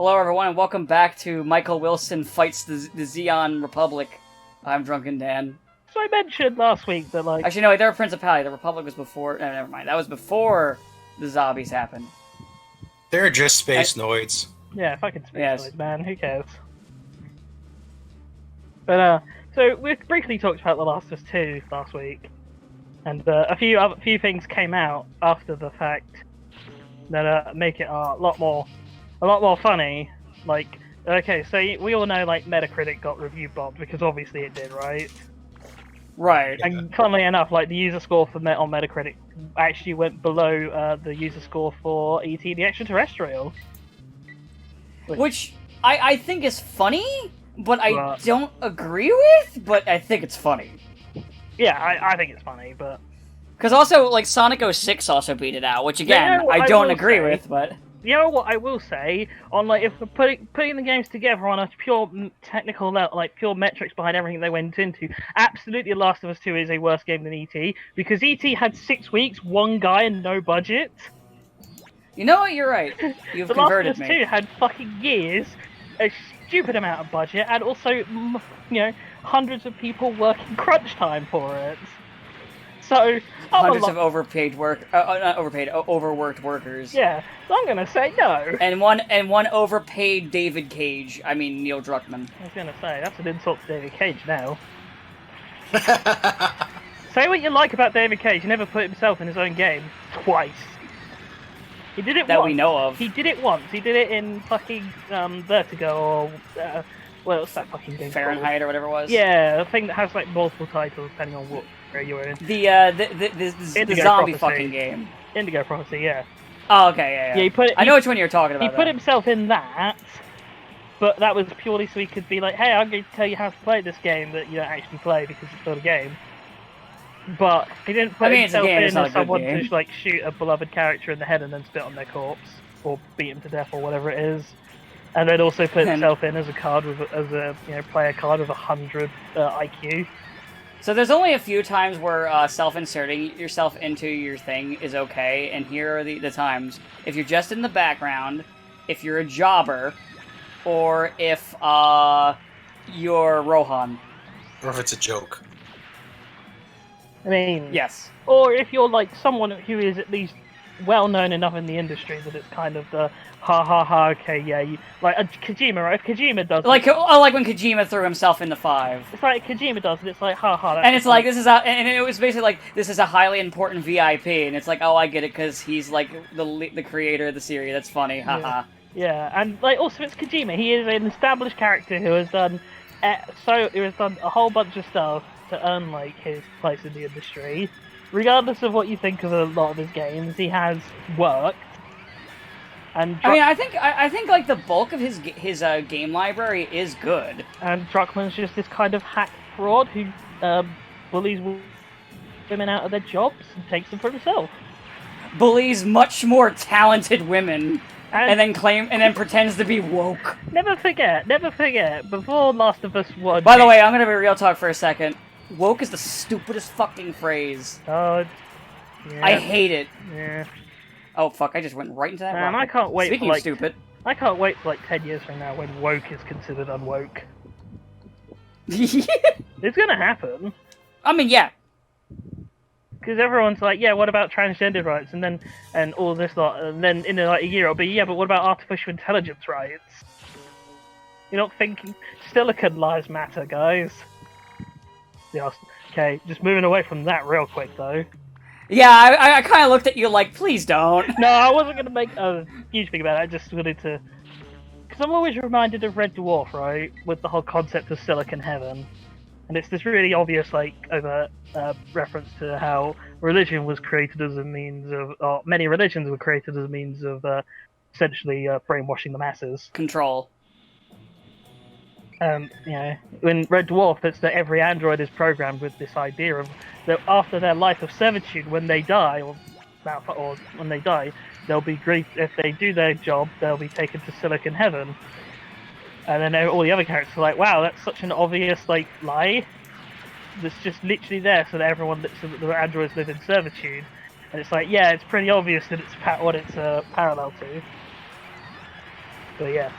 Hello, everyone, and welcome back to Michael Wilson Fights the Zeon Republic. I'm Drunken Dan. So I mentioned last week that, like... Actually, no, they're a principality. The Republic was before... No, never mind. That was before the zombies happened. They're just space noids. Yeah, fucking space Yes. noise, man. Who cares? But, so we briefly talked about The Last of Us 2 last week. And a few things came out after the fact that make it a lot more funny. Like, okay, so we all know, like, Metacritic got review bombed, because obviously it did, right? Right. And funnily enough, like, the user score for on Metacritic actually went below the user score for E.T. the Extraterrestrial. Which I think is funny, but I don't agree with, but I think it's funny. Yeah, I think it's funny, but... Because also, like, Sonic 06 also beat it out, which, again, I don't agree with, but... You know what I will say? On, like, if we're putting the games together on a pure technical level, like, pure metrics behind everything they went into, absolutely The Last of Us 2 is a worse game than E.T., because E.T. had 6 weeks, one guy, and no budget. You know what? You're right. You've converted me. The Last of Us 2 had fucking years, a stupid amount of budget, and also, you know, hundreds of people working crunch time for it. So hundreds of overworked workers. Yeah, so I'm gonna say no. And one overpaid David Cage. I mean Neil Druckmann. I was gonna say that's an insult to David Cage now. Say what you like about David Cage. He never put himself in his own game twice. He did it that once. We know of. He did it once. He did it in fucking Vertigo or what's that fucking game? Fahrenheit called? Or whatever it was. Yeah, a thing that has like multiple titles depending on where you were in. The zombie fucking game. Indigo Prophecy, yeah. Oh, okay, yeah. I know which one you're talking about. He put himself in that, but that was purely so he could be like, hey, I'm going to tell you how to play this game that you don't actually play because it's not a game. But he didn't put himself in as someone to like shoot a beloved character in the head and then spit on their corpse, or beat him to death, or whatever it is. And then also put himself in as a card as a player card with 100 IQ. So there's only a few times where self-inserting yourself into your thing is okay, and here are the times. If you're just in the background, if you're a jobber, or if you're Rohan. Or if it's a joke. I mean... Yes. Or if you're like someone who is at least well-known enough in the industry that it's kind of the okay, yeah, like Kojima, right? If Kojima does like when Kojima threw himself into 5. It's like Kojima does it. It's like and it's like and it was basically like this is a highly important VIP, and it's like, oh, I get it because he's like the creator of the series. That's funny, haha. Yeah, and like also it's Kojima. He is an established character who has done a whole bunch of stuff to earn like his place in the industry. Regardless of what you think of a lot of his games, he has worked. And I mean, I think like the bulk of his game library is good. And Druckmann's just this kind of hack fraud who bullies women out of their jobs and takes them for himself. Bullies much more talented women, and then pretends to be woke. Never forget. Before Last of Us 1. By the way, I'm gonna be real talk for a second. Woke is the stupidest fucking phrase. Oh, yeah. I hate it. Yeah. Oh fuck! I just went right into that. Man, I can't wait. Speaking for, of stupid, I can't wait for like 10 years from now when woke is considered unwoke. It's gonna happen. I mean, yeah. Because everyone's like, yeah, what about transgender rights? And all this lot, and then in like a year it'll be, yeah, but what about artificial intelligence rights? You're not thinking silicon lives matter, guys. Yeah, okay, just moving away from that real quick though. Yeah, I kind of looked at you like, please don't. No, I wasn't going to make a huge thing about it, I just wanted to... Because I'm always reminded of Red Dwarf, right? With the whole concept of Silicon Heaven. And it's this really obvious, like, overt reference to how religion was created as a means of... Or many religions were created as a means of essentially brainwashing the masses. Control. You know, in Red Dwarf, it's that every android is programmed with this idea of that after their life of servitude, when they die, or when they die, they'll be great. If they do their job, they'll be taken to Silicon Heaven. And then all the other characters are like, "Wow, that's such an obvious like lie. That's just literally there so that so that the androids live in servitude." And it's like, yeah, it's pretty obvious that it's what it's parallel to. But yeah.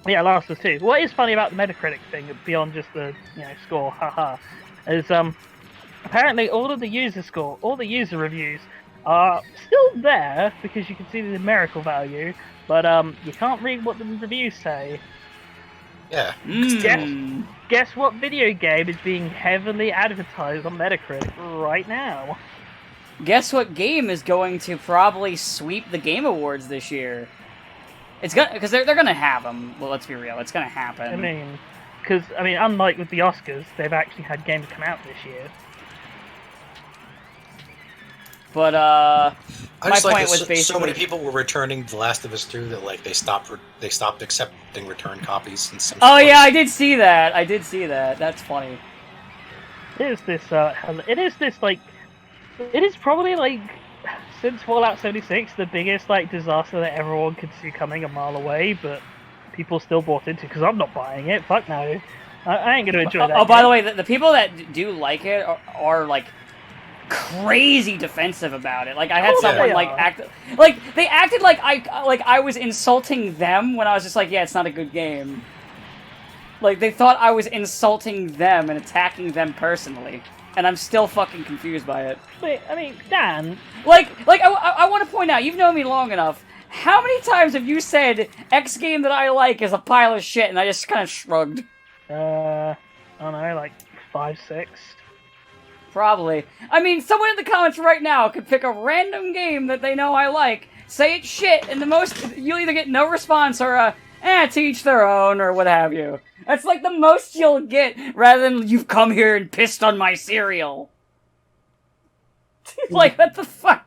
Yeah, Last of Us 2. What is funny about the Metacritic thing, beyond just the score, haha, is apparently all of the user score, all the user reviews are still there because you can see the numerical value, but you can't read what the reviews say. Yeah. Guess what video game is being heavily advertised on Metacritic right now? Guess what game is going to probably sweep the Game Awards this year? It's gonna, because they're gonna have them. Well, let's be real, it's gonna happen. Because unlike with the Oscars, they've actually had games come out this year. But my point was basically so many people were returning The Last of Us 2 that like they stopped accepting return copies. In some oh stores. yeah, I did see that. That's funny. It is probably like, since Fallout 76, the biggest like disaster that everyone could see coming a mile away, but people still bought into because I'm not buying it. Fuck no, I ain't gonna enjoy that. Oh, by the way, the people that do like it are like crazy defensive about it. Like I had someone they acted like I was insulting them when I was just like, yeah, it's not a good game. Like they thought I was insulting them and attacking them personally. And I'm still fucking confused by it. But, Dan... I want to point out, you've known me long enough. How many times have you said X game that I like is a pile of shit, and I just kind of shrugged? I don't know, like 5, 6? Probably. Someone in the comments right now could pick a random game that they know I like, say it's shit, and you'll either get no response or to each their own, or what have you. That's like the most you'll get, rather than you've come here and pissed on my cereal. Like, what the fuck?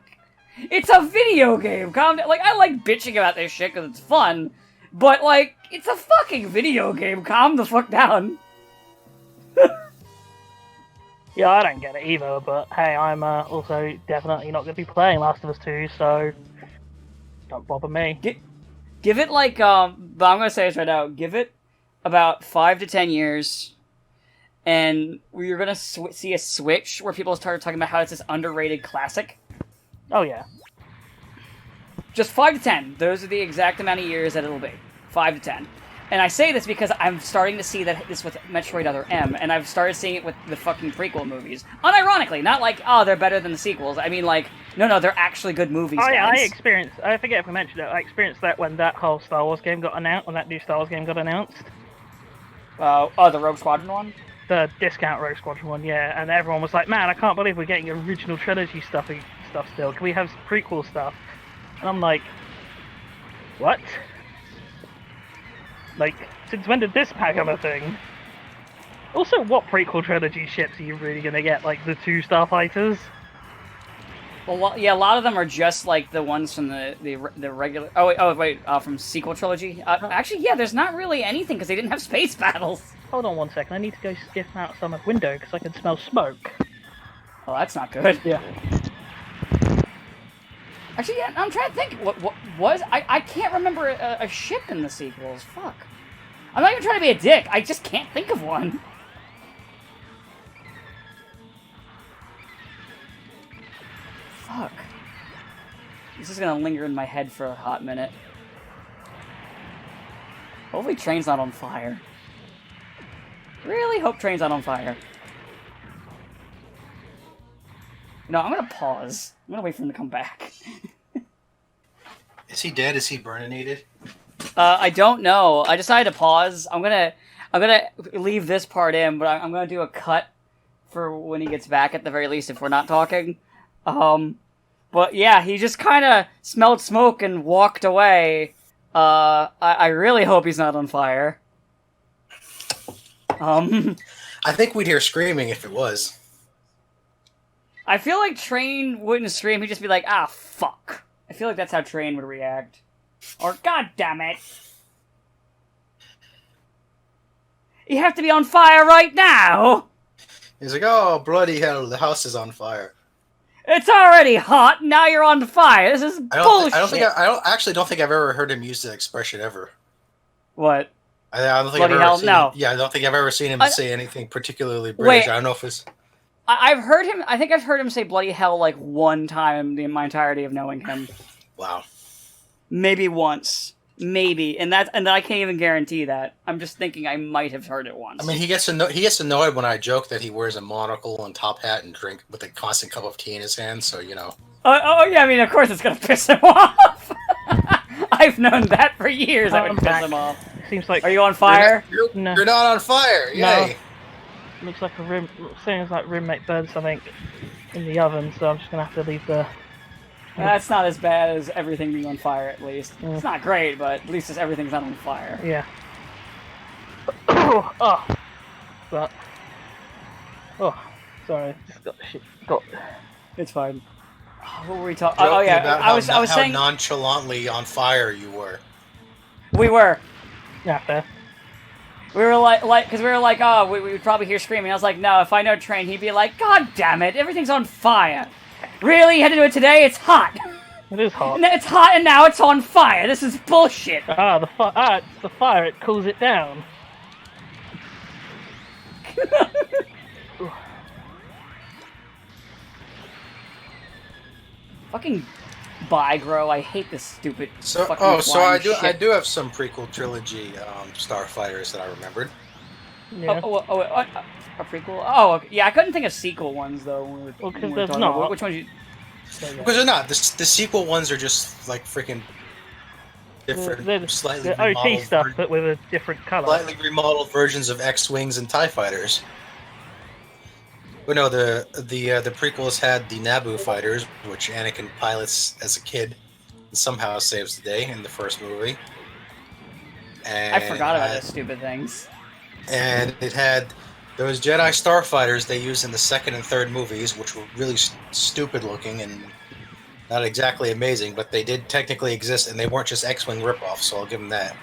It's a video game, calm down. Like, I like bitching about this shit because it's fun, but like, it's a fucking video game, calm the fuck down. Yeah, I don't get it either, but hey, I'm also definitely not going to be playing Last of Us 2, so don't bother me. Give it like, but I'm going to say this right now, give it about 5 to 10 years, and you're going to see a switch where people start talking about how it's this underrated classic. Oh, yeah. Just 5 to 10. Those are the exact amount of years that it'll be. 5 to 10. And I say this because I'm starting to see that this with Metroid Other M, and I've started seeing it with the fucking prequel movies. Unironically, not like, oh, they're better than the sequels. I mean, like, no, they're actually good movies, guys. I forget if I mentioned it, I experienced that when that whole Star Wars game got announced, when that new Star Wars game got announced. The Rogue Squadron one? The discount Rogue Squadron one, yeah, and everyone was like, man, I can't believe we're getting original trilogy stuff still. Can we have prequel stuff? And I'm like, what? Like, since when did this become a thing? Also, what prequel trilogy ships are you really gonna get? Like, the 2 Starfighters? Well, yeah, a lot of them are just like the ones from the regular... Oh, wait, from sequel trilogy? Actually, yeah, there's not really anything, because they didn't have space battles. Hold on one second, I need to go sniff out some window, because I can smell smoke. Oh, that's not good. Yeah. Actually, yeah, I'm trying to think. What was... I can't remember a ship in the sequels. Fuck. I'm not even trying to be a dick. I just can't think of one. Fuck. This is gonna linger in my head for a hot minute. Hopefully Train's not on fire. Really hope Train's not on fire. No, I'm gonna pause. I'm gonna wait for him to come back. Is he dead? Is he burninated? I don't know. I decided to pause. I'm gonna leave this part in, but I'm gonna do a cut for when he gets back at the very least if we're not talking. But yeah, he just kind of smelled smoke and walked away. I really hope he's not on fire. I think we'd hear screaming if it was. I feel like Train wouldn't scream, he'd just be like, ah, fuck. I feel like that's how Train would react. Or, god damn it. You have to be on fire right now! He's like, oh, bloody hell, the house is on fire. It's already hot, now you're on fire. This is bullshit. I actually don't think I've ever heard him use that expression ever. What? I don't think bloody I've ever hell, seen no. Yeah, I don't think I've ever seen him say anything particularly British. I don't know if it's... I think I've heard him say bloody hell like one time in my entirety of knowing him. Wow. Maybe once. Maybe, and I can't even guarantee that. I'm just thinking I might have heard it once. I mean, he gets annoyed when I joke that he wears a monocle and top hat and drink with a constant cup of tea in his hand. So you know. Oh yeah, I mean, of course it's gonna piss him off. I've known that for years. I would piss him off. Seems like. Are you on fire? You're No. not on fire. Yay. No. Looks like sounds like roommate burned something in the oven, so I'm just gonna have to leave the. That's not as bad as everything being on fire, at least. Mm. It's not great, but at least everything's not on fire. Yeah. Oh. But. Oh. Sorry. Just got. It's fine. What were we talking? Joking Oh yeah, about I was how saying nonchalantly on fire you were. we were. Yeah, fair. We were because we were like, oh, we would probably hear screaming. I was like, no, if I know Train, he'd be like, God damn it, everything's on fire. Really? You had to do it today? It's hot. It is hot. It's hot and now it's on fire. This is bullshit. It's the fire. It cools it down. Fucking Bygro, I hate this stupid So, fucking I shit. do have some prequel trilogy Starfighters that I remembered. Yeah. A prequel? Oh, yeah, I couldn't think of sequel ones, though. Well, 'cause there's not. Which ones you... Because they're not. The sequel ones are just like freaking different, They're slightly the OT remodeled, stuff, but with a different colour. slightly remodeled versions of X-wings and Tie fighters. But no, the prequels had the Naboo fighters, which Anakin pilots as a kid, and somehow saves the day in the first movie. And I forgot about those stupid things. And it had those Jedi Starfighters they used in the second and third movies, which were really stupid looking and not exactly amazing, but they did technically exist, and they weren't just X-wing ripoffs, so I'll give them that.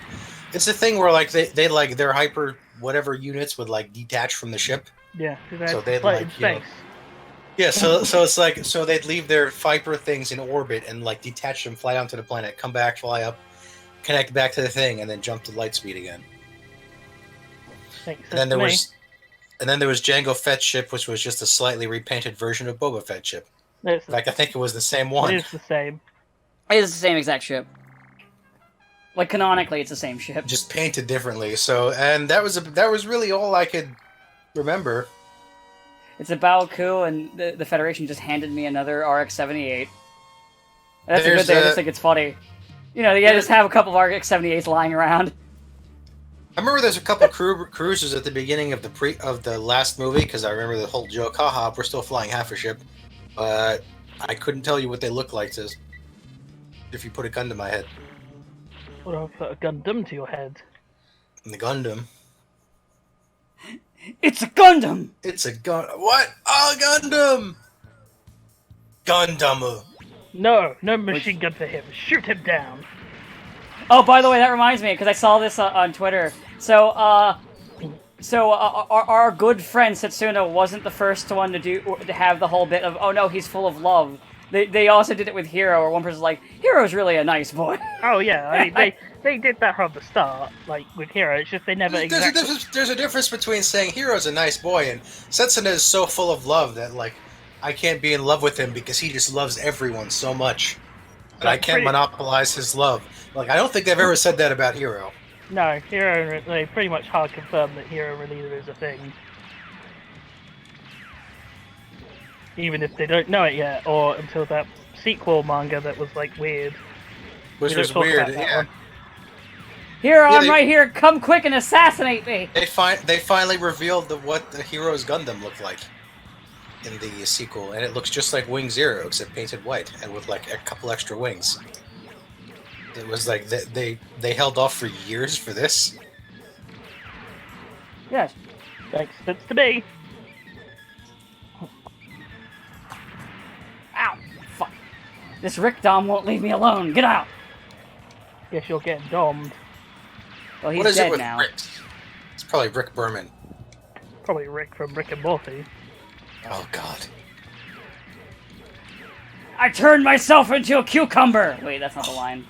It's a thing where like they like their hyper whatever units would like detach from the ship. Yeah, So they'd like like, in you know, space. Yeah, so it's like they'd leave their Viper things in orbit and like detach them, fly onto the planet, come back, fly up, connect back to the thing, and then jump to light speed again. Makes And then sense there was Jango Fett's ship, which was just a slightly repainted version of Boba Fett's ship. to me. In fact, I think it was the same one. It is the same. It is the same exact ship. Like, canonically, it's the same ship. Just painted differently. So, and that was really all I could remember. It's a battle coup, and the Federation just handed me another RX-78. That's a good thing. I just think it's funny. You know, you just have a couple of RX-78s lying around. I remember there's a couple cruisers at the beginning of the last movie, because I remember the whole joke, haha, we're still flying half a ship. But I couldn't tell you what they look like if you put a gun to my head. What if I put a Gundam to your head? And the Gundam. It's a Gundam! It's a gun. What? Oh, Gundam! Gundam. No machine gun for him. Shoot him down. Oh, by the way, that reminds me, because I saw this on Twitter. So, our good friend Setsuna wasn't the first one to have the whole bit of, oh no, he's full of love. They also did it with Hero, where one person's like, Hero's really a nice boy. Oh yeah, I mean, they did that from the start, like with Hero. It's just they never exactly. There's a difference between saying Hero's a nice boy and Setsuna is so full of love that like I can't be in love with him because he just loves everyone so much that I can't monopolize his love. Like I don't think they've ever said that about Hero. No, Hero. They pretty much hard confirmed that Hero really is a thing. Even if they don't know it yet, or until that sequel manga that was like weird. Which We was don't talk weird, about that yeah. one. Hero, I'm right here, come quick and assassinate me! They finally revealed what the Hero's Gundam looked like in the sequel, and it looks just like Wing Zero, except painted white, and with like a couple extra wings. It was like they held off for years for this. Yes. Thanks, that's to me. Ow! Fuck. This Rick Dom won't leave me alone. Get out! Guess you're getting domed. Well, What he's is it dead with now. Rick? It's probably Rick Berman. Probably Rick from Rick and Morty. Oh God. I turned myself into a cucumber! Wait, that's not the line.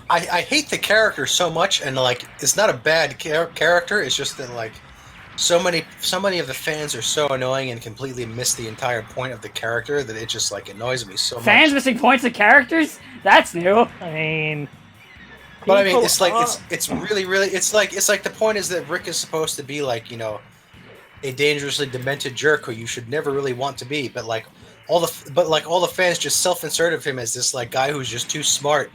I hate the character so much, and like it's not a bad character. It's just that like so many of the fans are so annoying and completely miss the entire point of the character that it just like annoys me so Fans much. missing points of characters? That's new. I mean, But I mean, people it's like are- it's really it's like the point is that Rick is supposed to be like a dangerously demented jerk who you should never really want to be. But all the fans just self-inserted him as this like guy who's just too smart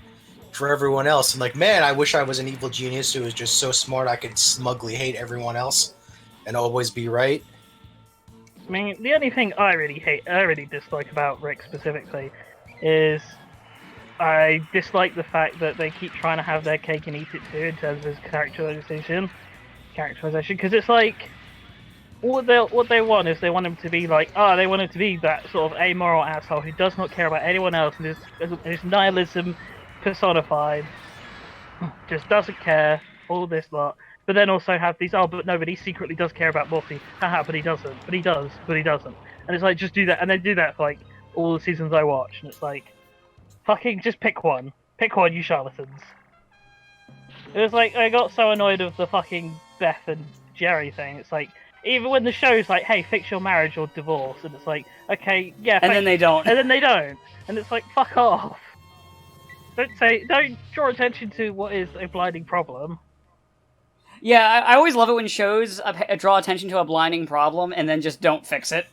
for everyone else. And like, man, I wish I was an evil genius who was just so smart I could smugly hate everyone else and always be right. I mean, the only thing I really dislike about Rick specifically, is I dislike the fact that they keep trying to have their cake and eat it too in terms of his characterization, because it's like what they want is they want him to be like, they want him to be that sort of amoral asshole who does not care about anyone else and is nihilism personified, just doesn't care, all this lot. But then also have these, but no, but he secretly does care about Morphe. Haha, but he doesn't. But he does. But he doesn't. And it's like, just do that. And they do that for like all the seasons I watch. And it's like, fucking just pick one. Pick one, you charlatans. It was like, I got so annoyed of the fucking Beth and Jerry thing. It's like, even when the show's like, hey, fix your marriage or divorce. And it's like, okay, yeah. And then they don't. And then they don't. And it's like, fuck off. Don't draw attention to what is a blinding problem. Yeah, I always love it when shows draw attention to a blinding problem and then just don't fix it.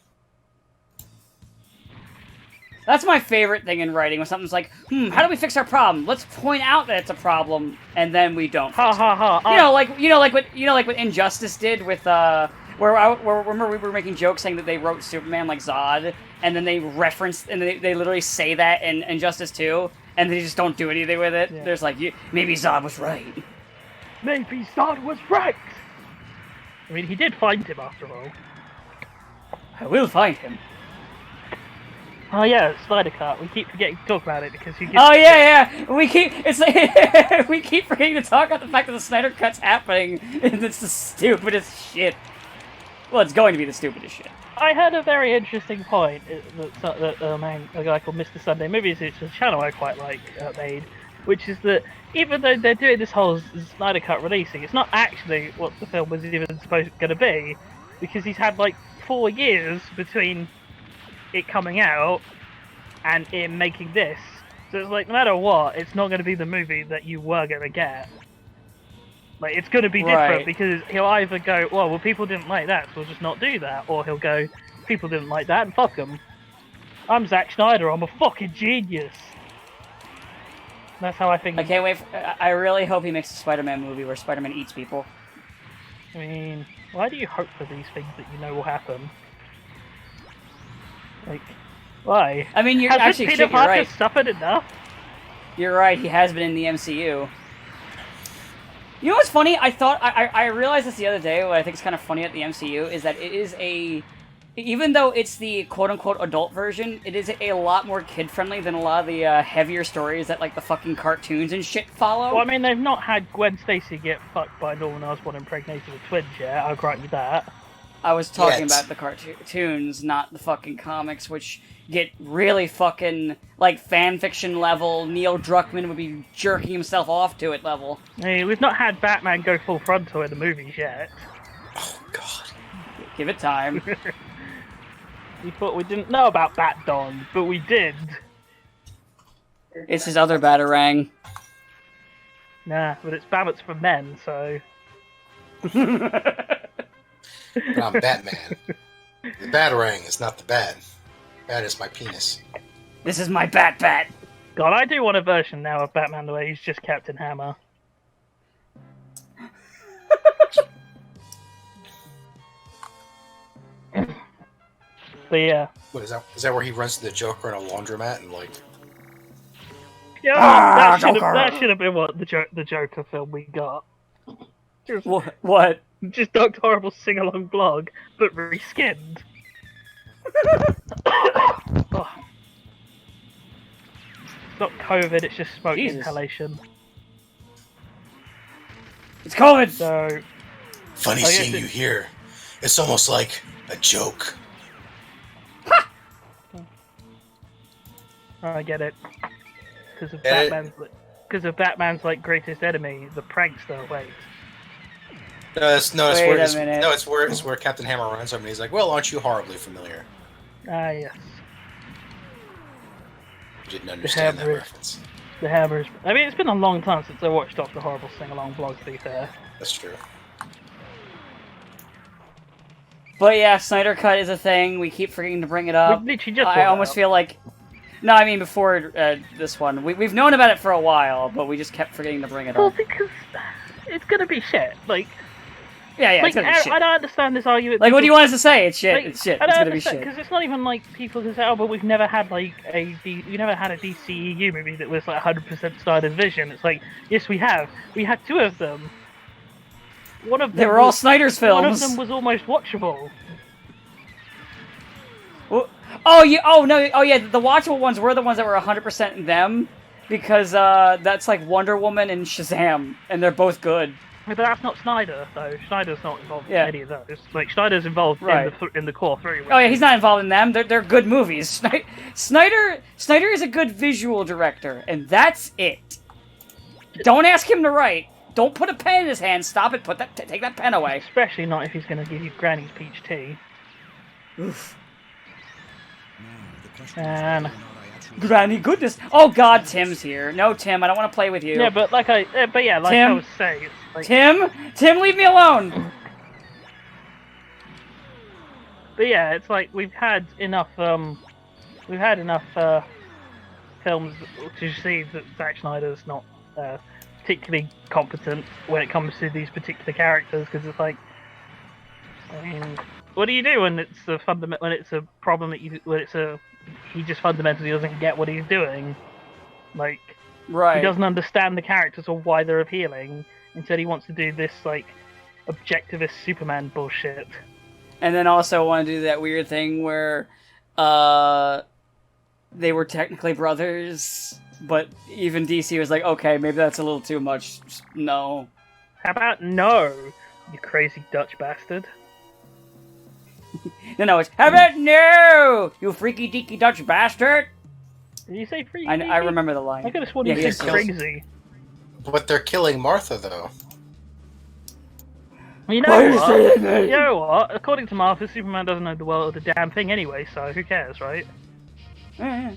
That's my favorite thing in writing, when something's like, how do we fix our problem? Let's point out that it's a problem, and then we don't. Ha ha ha! Like what Injustice did with remember we were making jokes saying that they wrote Superman like Zod, and then they referenced and they literally say that in Injustice 2, and they just don't do anything with it. Yeah. There's like, maybe Zod was right. Maybe Zod was right! I mean, he did find him after all. I will find him. Oh yeah, Snyder Cut. We keep forgetting to talk about it because you. Oh yeah. We keep we keep forgetting to talk about the fact that the Snyder Cut's happening, and it's the stupidest shit. Well, it's going to be the stupidest shit. I heard a very interesting point that a guy called Mr. Sunday Movies, which is a channel I quite like, made, which is that even though they're doing this whole Snyder Cut releasing, it's not actually what the film was even supposed to be, because he's had like 4 years between it coming out and him making this. So it's like, no matter what, it's not going to be the movie that you were going to get. Like, it's going to be different, because he'll either go, well, people didn't like that, so we'll just not do that. Or he'll go, people didn't like that, and fuck them. I'm Zack Snyder, I'm a fucking genius. That's how I think. I can't wait. I really hope he makes a Spider-Man movie where Spider-Man eats people. I mean, why do you hope for these things that you know will happen? Like, why? I mean, you're actually Peter Parker right. Suffered enough? You're right. He has been in the MCU. You know what's funny? I realized this the other day. What I think is kind of funny at the MCU is that it is even though it's the quote-unquote adult version, it is a lot more kid-friendly than a lot of the heavier stories that, like, the fucking cartoons and shit follow. Well, I mean, they've not had Gwen Stacy get fucked by Norman Osborn impregnated with twins yet, I'll grant you that. I was talking about the cartoons, not the fucking comics, which get really fucking, like, fanfiction level, Neil Druckmann would be jerking himself off to it level. Hey, we've not had Batman go full frontal in the movies yet. Oh, God. Give it time. We thought we didn't know about Bat Dawn, but we did. It's his other Batarang. Nah, but it's Babbitt's for men, so... But I'm Batman. The Batarang is not the bat. Bat is my penis. This is my Bat. God, I do want a version now of Batman the way he's just Captain Hammer. But yeah. What is that where he runs to the Joker in a laundromat and like... Yeah, that should have been what the Joker film we got. Just, what? Just Dr. Horrible sing-along blog, but reskinned. Oh. It's not COVID, it's just smoke inhalation. It's COVID! So... Funny seeing you here. It's almost like a joke. I get it. Because of Batman's like greatest enemy, the prankster. Wait. Wait a minute. It's where Captain Hammer runs up and he's like, "Well, aren't you horribly familiar?" Ah, yes. You didn't understand that Hammer. reference. The Hammers. I mean, it's been a long time since I watched Dr. Horrible sing-along vlogs, to be fair. That's true. But yeah, Snyder Cut is a thing. We keep forgetting to bring it up. We literally just I almost feel like... No, I mean before this one. We've known about it for a while, but we just kept forgetting to bring it Well, up. because it's gonna be shit. Like, Yeah, like it's gonna be shit. I don't understand this argument. Like, what do you want us to say? It's shit. Like, It's shit. I It's don't gonna be shit. because it's not even like people can say, "Oh, but we've never had like we never had a DCEU movie that was like 100% Snyder's vision." It's like, yes, we have. We had 2 of them. One of them They were all Snyder's films. One of them was almost watchable. Oh, yeah, the watchable ones were the ones that were 100% them, because that's like Wonder Woman and Shazam, and they're both good. But that's not Snyder, though. Snyder's not involved Yeah. in any of those. Like, Snyder's involved Right. in the core 3. Oh yeah, he's not involved in them. They're good movies. Snyder is a good visual director, and that's it. Don't ask him to write. Don't put a pen in his hand. Stop it. Take that pen away. Especially not if he's going to give you Granny's peach tea. Oof. And Granny goodness. Oh God, Tim's here. No, Tim, I don't want to play with you. yeah, but like I Tim? was saying, it's like, Tim, leave me alone. but yeah, it's like we've had enough films to see that Zack Snyder's not particularly competent when it comes to these particular characters, because it's like, I mean, what do you do when it's a problem that he just fundamentally doesn't get what he's doing? Like, Right. he doesn't understand the characters or why they're appealing. Instead, he wants to do this like objectivist Superman bullshit. And then also want to do that weird thing where they were technically brothers, but even DC was like, okay, maybe that's a little too much. Just no. How about no, you crazy Dutch bastard? No, it's, how about no, you freaky deaky Dutch bastard? Did you say freaky? I remember the line. I could have sworn Yeah, you he said is crazy. But they're killing Martha, though. You Why are know you what? saying that? You know what? According to Martha, Superman doesn't know the world of the damn thing anyway, so who cares, right? Yeah.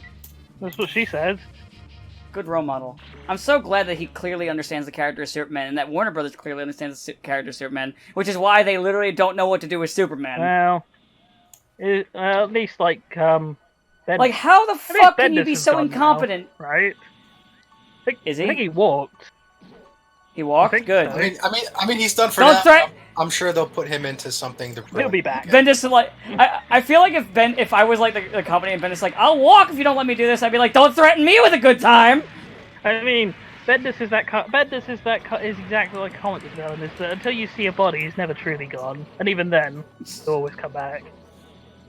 That's what she said. Good role model. I'm so glad that he clearly understands the character of Superman, and that Warner Brothers clearly understands the character of Superman, which is why they literally don't know what to do with Superman. Well, at least like Ben, Like, how the I think fuck can you Bendis be is so gone incompetent? now, right? Is I think he? he walked. He walked? I think Good. so. I mean, he's done for Don't that. threat- I'm sure they'll put him into something. He'll be back. Bendis, like, I feel like if I was like the company and Bendis like, I'll walk if you don't let me do this, I'd be like, don't threaten me with a good time. I mean, Bendis is exactly like comic book villain. Is that until you see a body, he's never truly gone, and even then, he'll always come back.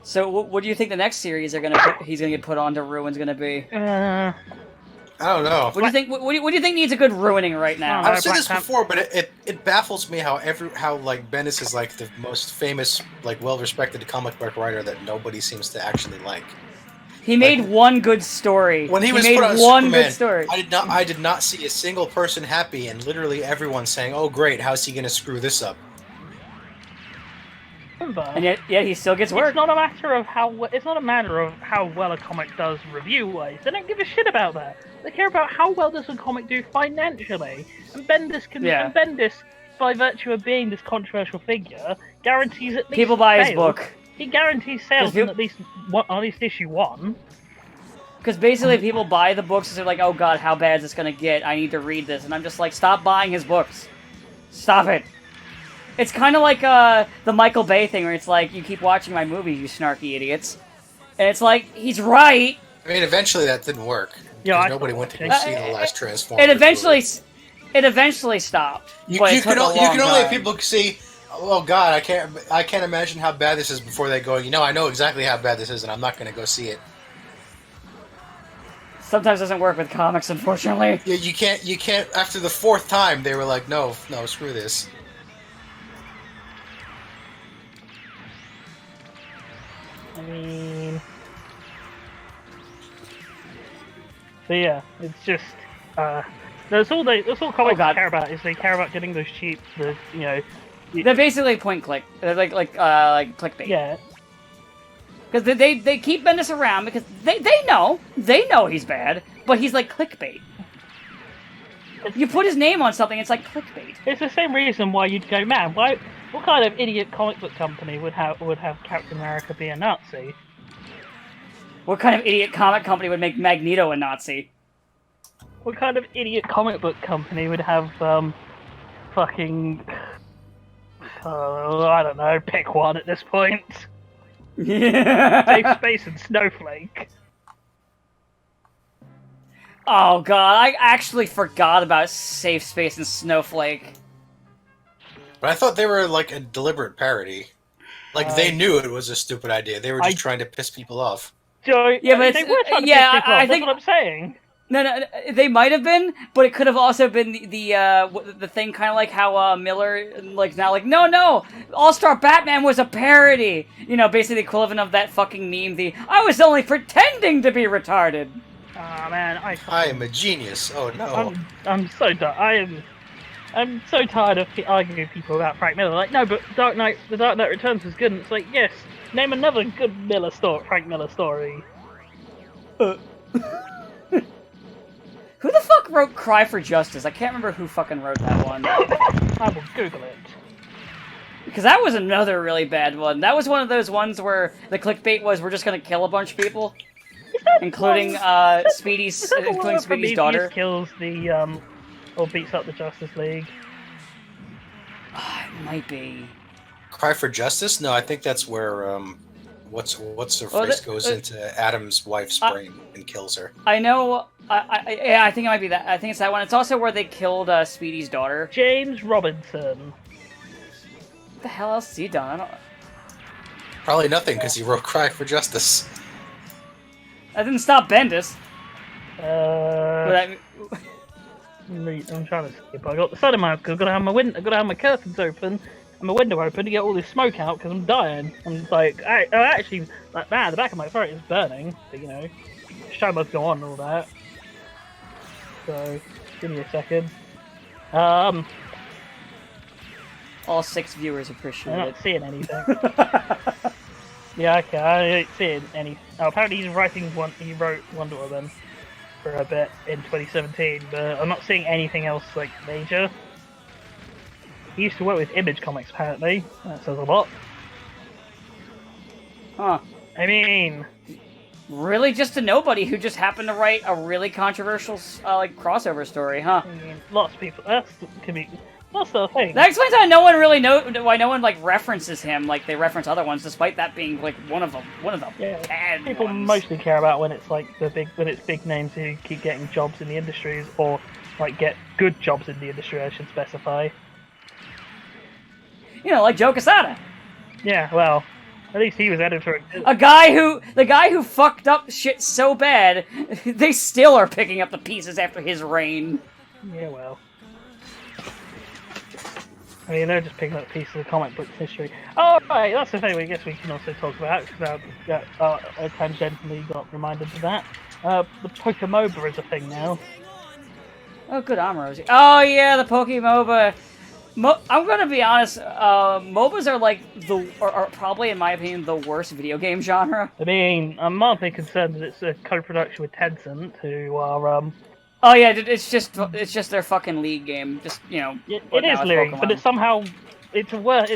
So, what do you think the next series he's gonna get put on to ruin's gonna be? I don't know. What do you think? What do you think needs a good ruining right now? I I've said Black this Panther. before, but it baffles me how like Bendis is like the most famous, like well-respected comic book writer that nobody seems to actually like. He made one good story. When he was made put on one Superman, good story. I did not see a single person happy, and literally everyone saying, "Oh, great! How's he going to screw this up?" And yet he still gets work. It's not a matter of how well a comic does review-wise. They don't give a shit about that. They care about how well does a comic do financially. And Bendis, by virtue of being this controversial figure, guarantees at least People buy his sales. book. He guarantees sales in at least issue 1. Because basically people buy the books and they're like, oh god, how bad is this gonna get? I need to read this. And I'm just like, stop buying his books. Stop it. It's kind of like the Michael Bay thing where it's like, you keep watching my movies, you snarky idiots. And it's like, he's right. I mean, eventually that didn't work. Yeah, 'cause I nobody thought went to it go did. see the last Transformers. It eventually stopped. You but it can took a only long time. people see. Oh God, I can't imagine how bad this is before they go. I know exactly how bad this is, and I'm not going to go see it. Sometimes it doesn't work with comics, unfortunately. Yeah, you can't. After the 4th time, they were like, no, screw this. I mean... So yeah, it's just... that's all comics God. care about, is they care about getting those cheap, They're basically point click. They're like clickbait. Yeah. Because they keep Bendis around because they know he's bad, but he's like clickbait. You put his name on something, it's like clickbait. It's the same reason why you'd go, man, what kind of idiot comic book company would have Captain America be a Nazi? What kind of idiot comic company would make Magneto a Nazi? What kind of idiot comic book company would have fucking I don't know, pick one at this point. Safe Space and Snowflake. Oh god, I actually forgot about Safe Space and Snowflake. But I thought they were like a deliberate parody. Like they knew it was a stupid idea. They were just trying to piss people off. Joe, yeah, but they were trying to piss people off. I think that's what I'm saying. No, they might have been, but it could have also been the thing, kind of like how Miller, like, now, like, no, All-Star Batman was a parody! You know, basically the equivalent of that fucking meme, I was only pretending to be retarded! Ah, man, I am a genius, oh no. I'm so done. I'm so tired of arguing with people about Frank Miller. Like, no, but The Dark Knight Returns was good, and it's like, yes, name another good Frank Miller story. Who the fuck wrote Cry for Justice? I can't remember who fucking wrote that one. I will Google it. Because that was another really bad one. That was one of those ones where the clickbait was, we're just gonna kill a bunch of people. Including Speedy's daughter. Kills the, or beats up the Justice League. It might be. Cry for Justice? No, I think that's where, what's her face goes into Adam's wife's brain and kills her. I know. I think it might be that. I think it's that one. It's also where they killed Speedy's daughter. James Robinson. What the hell else has he done? I don't. Probably nothing, because he wrote Cry for Justice. That didn't stop Bendis. I'm trying to skip. I got the sun in my. I've got to have my curtains open and my window open to get all this smoke out because I'm dying. I'm like, actually, like, man, the back of my throat is burning. But you know, the show must go on and all that. So, give me a second. All 6 viewers appreciate I'm it. not seeing anything. Yeah, okay, I ain't seeing any. Oh, apparently he wrote Wonder Woman for a bit in 2017, but I'm not seeing anything else like major. He used to work with Image Comics, apparently. That says a lot. Huh. I mean, really, just a nobody who just happened to write a really controversial like crossover story, huh? I mean, lots of people. That's the thing. That explains why no one really why no one like references him like they reference other ones, despite that being like one of the bad People ones. mostly care about when it's like when it's big names who keep getting jobs in the industries or like get good jobs in the industry. I should specify. You know, like Joe Quesada. Yeah, well, at least he was editor. The guy who fucked up shit so bad, they still are picking up the pieces after his reign. Yeah, well. I mean, they're just picking up pieces of comic book history. Oh, right, that's the thing I guess we can also talk about, because I tangentially got reminded of that. The Pokemoba is a thing now. Oh, good on Rosie. Oh, yeah, the Pokemoba. I'm gonna be honest, MOBAs are like are probably, in my opinion, the worst video game genre. I mean, I'm mildly concerned that it's a co-production with Tencent, who are, Oh yeah, it's just their fucking League game. Just, you know. It is League, but it's somehow it's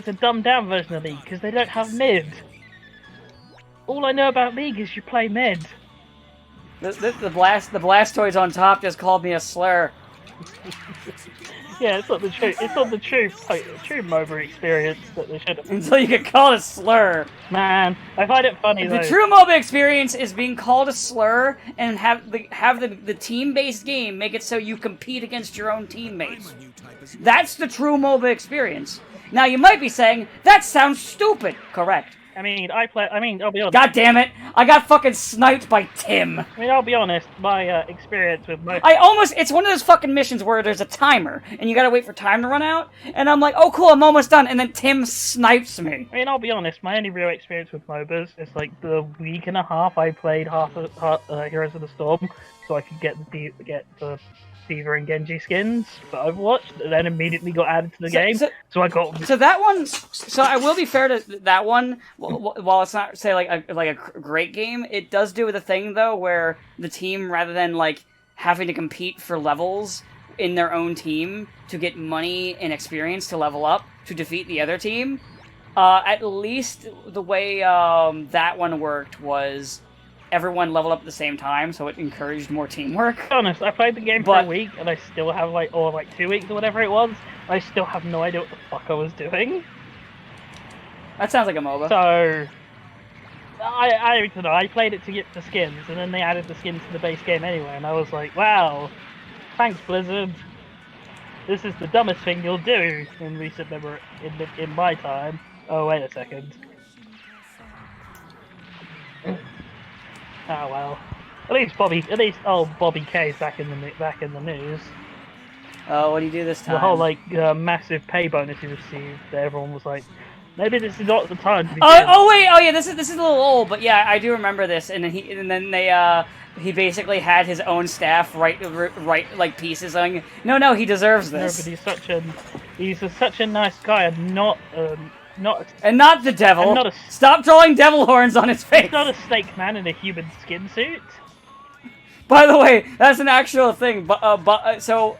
a dumbed down version of League because they don't have mid. All I know about League is you play mid. The Blastoise on top just called me a slur. Yeah, it's not the true MOBA experience that they should have. Until you get called a slur. Man, I find it funny though. The true MOBA experience is being called a slur and have the team-based game make it so you compete against your own teammates. That's the true MOBA experience. Now you might be saying, that sounds stupid. Correct. I'll be honest. God damn it! I got fucking sniped by Tim. I mean, I'll be honest. My experience with it's one of those fucking missions where there's a timer and you gotta wait for time to run out. And I'm like, oh cool, I'm almost done. And then Tim snipes me. I mean, I'll be honest. My only real experience with MOBAs is like the week and a half I played half Heroes of the Storm, so I could get the Tifa and Genji skins for Overwatch that then immediately got added to the game. So I got... So that one... So I will be fair to that one, while it's not, say, like a great game, it does do the thing, though, where the team, rather than, like, having to compete for levels in their own team to get money and experience to level up to defeat the other team, at least the way that one worked was everyone leveled up at the same time, so it encouraged more teamwork. To be honest, I played the game for a week, and I still have, or 2 weeks or whatever it was, I still have no idea what the fuck I was doing. That sounds like a MOBA. So, I don't know, I played it to get the skins, and then they added the skins to the base game anyway, and I was like, wow, thanks Blizzard. This is the dumbest thing you'll do in recent memory, in my time. Oh, wait a second. Oh well. At least Bobby K's back in the news. Oh, what do you do this time? The whole massive pay bonus he received. That everyone was like, maybe this is not the time to be. Oh yeah, this is a little old, but yeah, I do remember this. And then he basically had his own staff write like pieces on. No, he deserves this. No, but he's such a nice guy, and not the devil. Stop drawing devil horns on his face. He's not a snake man in a human skin suit. By the way, that's an actual thing. So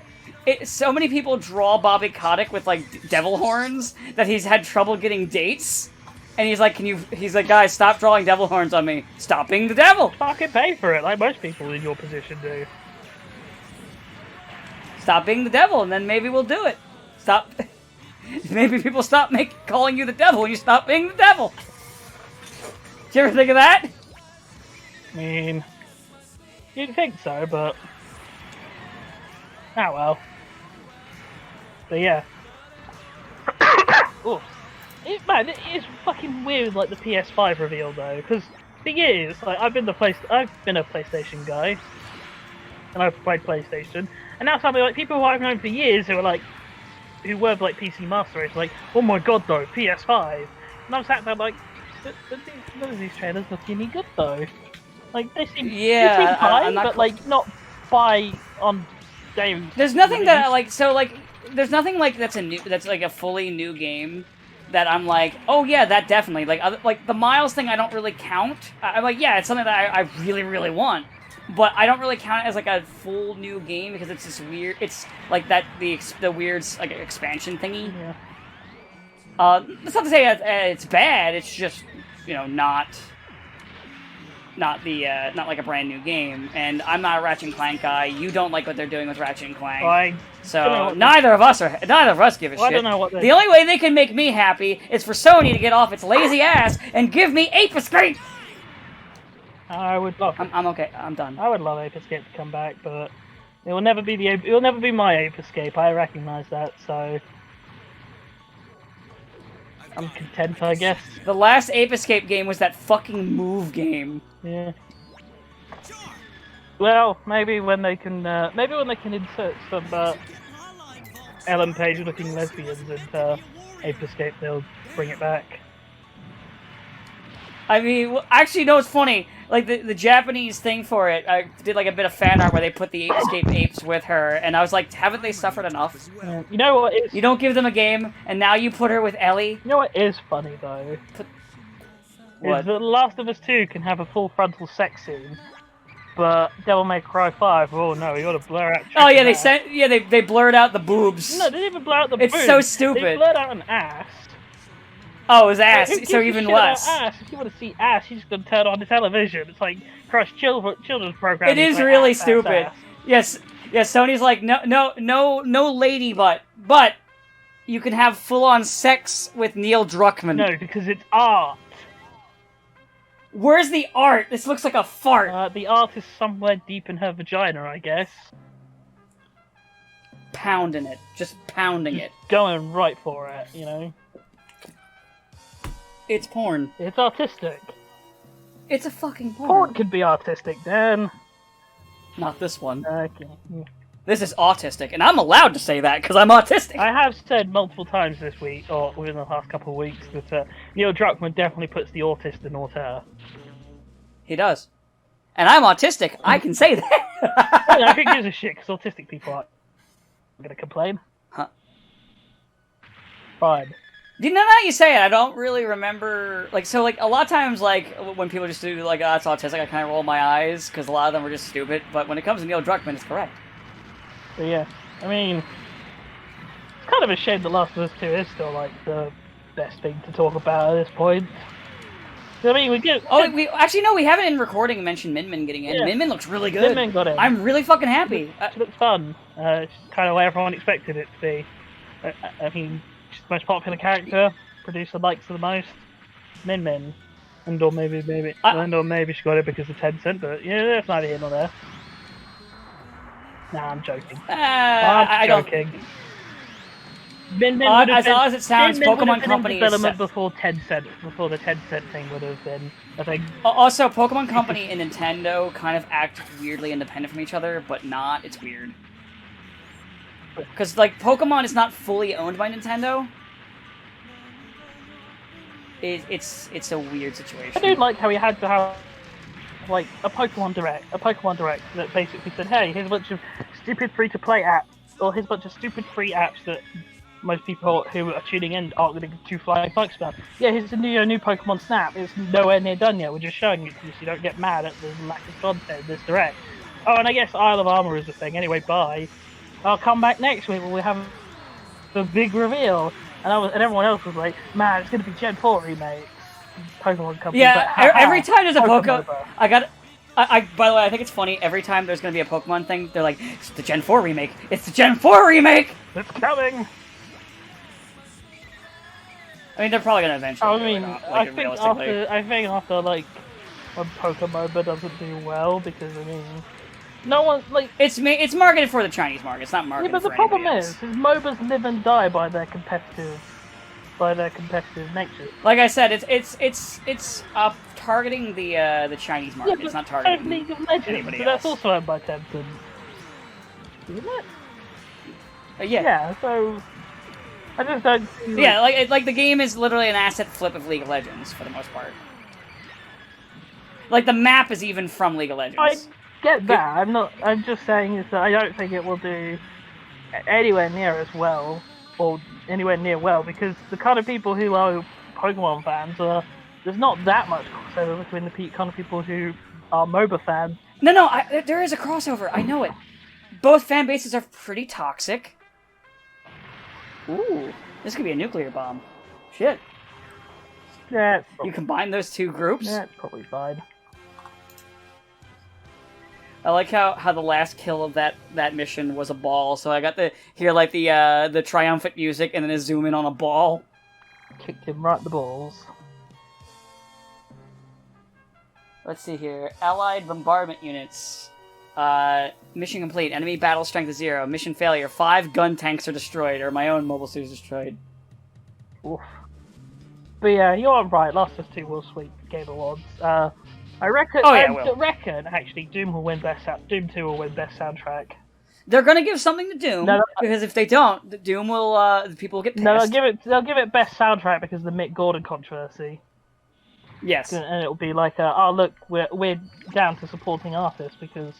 many people draw Bobby Kotick with like devil horns that he's had trouble getting dates. And he's like, he's like, guys, stop drawing devil horns on me. Stop being the devil. Fucking pay for it, like most people in your position do. Stop being the devil, and then maybe we'll do it. Stop. Maybe people stop calling you the devil when you stop being the devil. Did you ever think of that? I mean, you'd think so, but... Ah, well. But yeah. Oof. Man, it is fucking weird, like, the PS5 reveal, though, because for years, like, I've been a PlayStation guy, and I've played PlayStation, and now suddenly, like, people who I've known for years who were like PC Master Race, like, oh my god, though, PS5, and I'm sat there like, none of these trailers look any good, though. Like, they seem fine, but, like, not buy on day. There's nothing that, like, there's nothing, like, that's like, a fully new game that I'm like, oh yeah, that definitely, like the Miles thing I don't really count. I'm like, yeah, it's something that I really, really want. But I don't really count it as like a full new game because it's this weird, it's like the weird, like, expansion thingy. Yeah. That's not to say it's bad, it's just, not like a brand new game. And I'm not a Ratchet & Clank guy, you don't like what they're doing with Ratchet & Clank. So neither of us give a shit. I don't know what the only way they can make me happy is for Sony to get off its lazy ass and give me Ape Escape. I would love. I'm okay. I'm done. I would love Ape Escape to come back, but it will never be my Ape Escape. I recognise that, so I'm content, I guess. The last Ape Escape game was that fucking Move game. Yeah. Well, maybe when they can insert some Ellen Page-looking lesbians into Ape Escape, they'll bring it back. I mean, actually, no, it's funny. Like, the Japanese thing for it, I did, like, a bit of fan art where they put the Ape Escape apes with her, and I was like, haven't they suffered enough? You know what is... You don't give them a game, and now you put her with Ellie? You know what is funny, though? What? Is that The Last of Us 2 can have a full frontal sex scene, but Devil May Cry 5, oh no, you gotta blur out... Oh, yeah, they blurred out the boobs. No, they didn't even blur out the boobs. It's so stupid. They blurred out an ass. Oh, it was ass, Who so gives even a shit less. about ass? If you want to see ass, you're just going to turn on the television. It's like crush children's program. It is really stupid. Yes, Sony's like, no lady butt, but you can have full-on sex with Neil Druckmann. No, because it's art. Where's the art? This looks like a fart. The art is somewhere deep in her vagina, I guess. Pounding it. Just pounding it. Going right for it, you know? It's porn. It's artistic. It's a fucking porn. Porn could be artistic, Dan. Not this one. Okay. This is autistic, and I'm allowed to say that because I'm autistic. I have said multiple times this week, or within the last couple of weeks, that Neil Druckmann definitely puts the autist in auteur. He does. And I'm autistic. I can say that. Who gives a shit? Because autistic people aren't going to complain. Huh. Fine. You know, now you say it, I don't really remember. Like, so, like, a lot of times, like, when people just do, like, oh, it's autistic, I kind of roll my eyes, because a lot of them are just stupid. But when it comes to Neil Druckmann, it's correct. But yeah, I mean, it's kind of a shame that Last of Us 2 is still, like, the best thing to talk about at this point. I mean, we get... Oh, we actually, no, we haven't in recording mentioned Min Min getting in. Yeah. Min Min looks really good. Min Min got in. I'm really fucking happy. She looks fun. It's kind of where everyone expected it to be. I mean, she's the most popular character. Producer likes her the most. Min Min. Or maybe she got it because of Tencent, but yeah, that's neither here nor there. Nah, I'm joking. I'm joking. Min Min as odd as it sounds, Pokemon Company is development before the Tencent thing would have been, I think. Also, Pokemon Company and Nintendo kind of act weirdly independent from each other, but not. It's weird. Because, like, Pokemon is not fully owned by Nintendo. It's a weird situation. I do like how he had to have, like, a Pokemon Direct that basically said, hey, here's a bunch of stupid free-to-play apps, or here's a bunch of stupid free apps that most people who are tuning in aren't going to fly bikes about. Yeah, here's a new Pokemon Snap. It's nowhere near done yet. We're just showing it to you so you don't get mad at the lack of content in this Direct. Oh, and I guess Isle of Armor is a thing. Anyway, bye. I'll come back next week when we have the big reveal. And everyone else was like, man, it's going to be Gen 4 remakes. Pokemon Company. Yeah, like, every time there's a Pokemon. By the way, I think it's funny, every time there's going to be a Pokemon thing, they're like, it's the Gen 4 remake! It's the Gen 4 remake! It's coming! I mean, they're probably going to eventually I think after, like, when Pokemon doesn't do well, because, I mean, no one's, like... It's marketed for the Chinese market, it's not marketed for anybody else. Yeah, but the problem is MOBAs live and die by their competitive nature. Like I said, it's targeting the Chinese market. It's not targeting League of Legends, anybody else. That's also owned by Tencent, isn't it? Yeah. Yeah. So I just don't. Yeah, like the game is literally an asset flip of League of Legends for the most part. Like the map is even from League of Legends. I get that. I'm just saying is that I don't think it will do anywhere near as well, or anywhere near well, because the kind of people who are Pokemon fans are. There's not that much crossover between the kind of people who are MOBA fans. No, there is a crossover. I know it. Both fan bases are pretty toxic. Ooh, this could be a nuclear bomb. Shit. Yeah. You combine those two groups? Yeah, it's probably fine. I like how the last kill of that mission was a ball, so I got to hear like the triumphant music and then a zoom in on a ball. Kicked him right in the balls. Let's see here. Allied bombardment units. Mission complete. Enemy battle strength is 0. Mission failure. 5 gun tanks are destroyed, or my own mobile suit is destroyed. Oof. But yeah, you're right. Last of Us 2 will sweep Game Awards. I reckon. Oh, yeah, I reckon actually Doom will win Doom 2 will win best soundtrack. They're gonna give something to Doom because if they don't, Doom will. People will get pissed. No, they'll give it best soundtrack because of the Mick Gordon controversy. Yes. And it'll be like, oh look, we're down to supporting artists because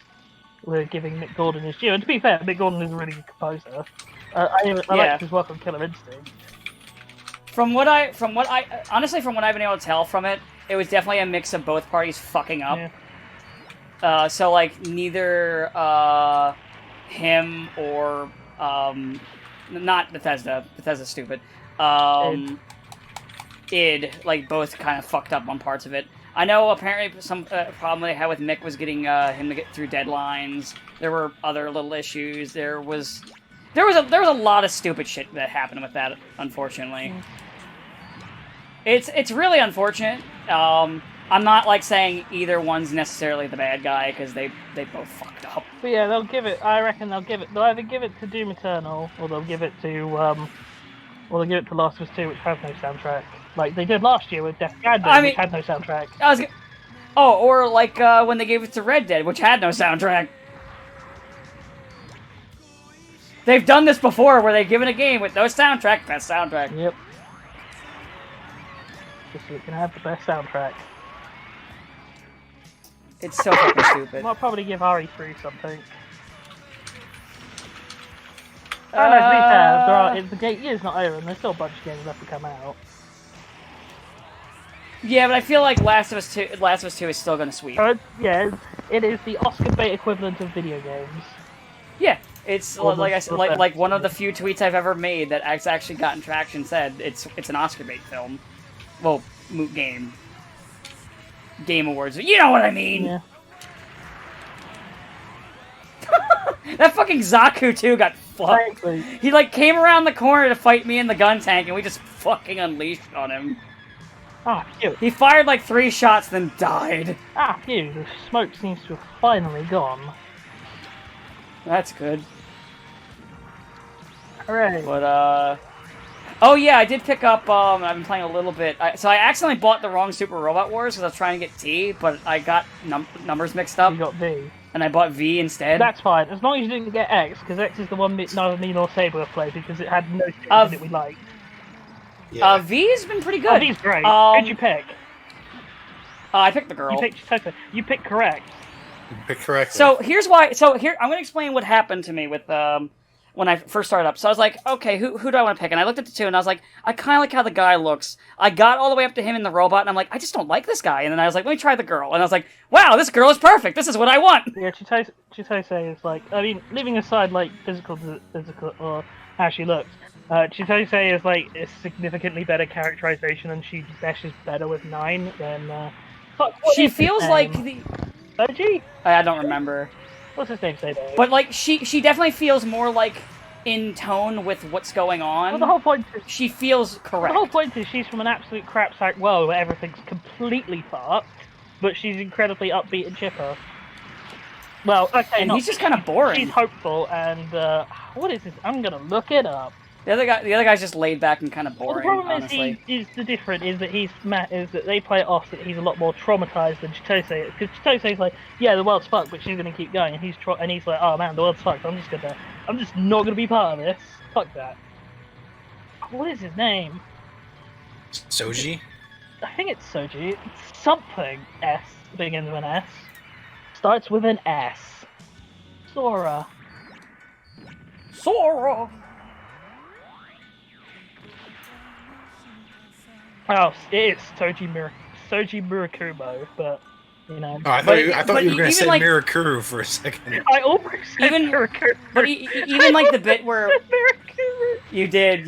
we're giving Mick Gordon his due. And to be fair, Mick Gordon is a really good composer. I like his work on Killer Instinct. From what I've been able to tell from it, it was definitely a mix of both parties fucking up. Yeah. So like neither him or not Bethesda. Bethesda's stupid. id like both kind of fucked up on parts of it. I know apparently some problem they had with Mick was getting him to get through deadlines. There were other little issues. There was a lot of stupid shit that happened with that, unfortunately. It's really unfortunate. I'm not like saying either one's necessarily the bad guy because they both fucked up. But yeah, they'll give it. I reckon they'll either give it to Doom Eternal or they'll give it to Last of Us 2, which has no soundtrack, like they did last year with Death Stranding, which had no soundtrack. Or like when they gave it to Red Dead, which had no soundtrack. They've done this before, where they've given a game with no soundtrack, best soundtrack. Yep. Just so we can have the best soundtrack. It's so fucking stupid. I'll probably give RE3 something. Oh no, to be fair, the gate year's not over and there's still a bunch of games left to come out. Yeah, but I feel like Last of Us 2 is still gonna sweep. Yeah, it is the Oscar bait equivalent of video games. Yeah, it's Almost like I said, like one of the few tweets I've ever made that has actually gotten traction said it's an Oscar bait film. Well, game awards. You know what I mean? Yeah. That fucking Zaku too got fucked. Exactly. He like came around the corner to fight me in the gun tank, and we just fucking unleashed on him. Ah, phew. He fired like 3 shots, then died. Ah, phew. The smoke seems to have finally gone. That's good. Hooray. But oh yeah, I did pick up. I've been playing a little bit. So I accidentally bought the wrong Super Robot Wars because I was trying to get T, but I got numbers mixed up. You got V. And I bought V instead. That's fine, as long as you didn't get X, because X is the one neither me nor Saber have played because it had no things in it we liked. Yeah. V's been pretty good. Oh, V's great. Who'd you pick? I picked the girl. You picked Toto. You picked correct. You picked correctly. So here's why. So here I'm gonna explain what happened to me with when I first started up. So I was like, okay, who do I want to pick? And I looked at the two, and I was like, I kind of like how the guy looks. I got all the way up to him in the robot, and I'm like, I just don't like this guy. And then I was like, let me try the girl. And I was like, wow, this girl is perfect. This is what I want. Yeah, Chitose is like, I mean, leaving aside like physical or how she looks, Chitose is like a significantly better characterization, and she meshes better with 9 than. She feels like the. Soji? I don't remember. What's his name? Say that. But like she definitely feels more like in tone with what's going on. Well, the whole point is she feels correct. The whole point is she's from an absolute crapsack world where everything's completely fucked, but she's incredibly upbeat and chipper. Well, okay, and he's just kind of boring. She's hopeful, and what is this? I'm gonna look it up. The other guy's just laid back and kind of boring. Well, the problem honestly. is the difference is that that they play it off that he's a lot more traumatized than Chitose is, because Chitose's like, yeah, the world's fucked, but she's gonna keep going, and he's like, oh man, the world's fucked. I'm just not gonna be part of this. Fuck that. What is his name? Soji? I think it's Soji. It's something S, begins with an S. Starts with an S. Sora. Oh, it is Soji Murakumo, but you know. Oh, I thought you were going to say like, Mirakuru for a second. I almost said Mirakuru. But even like the bit where you did.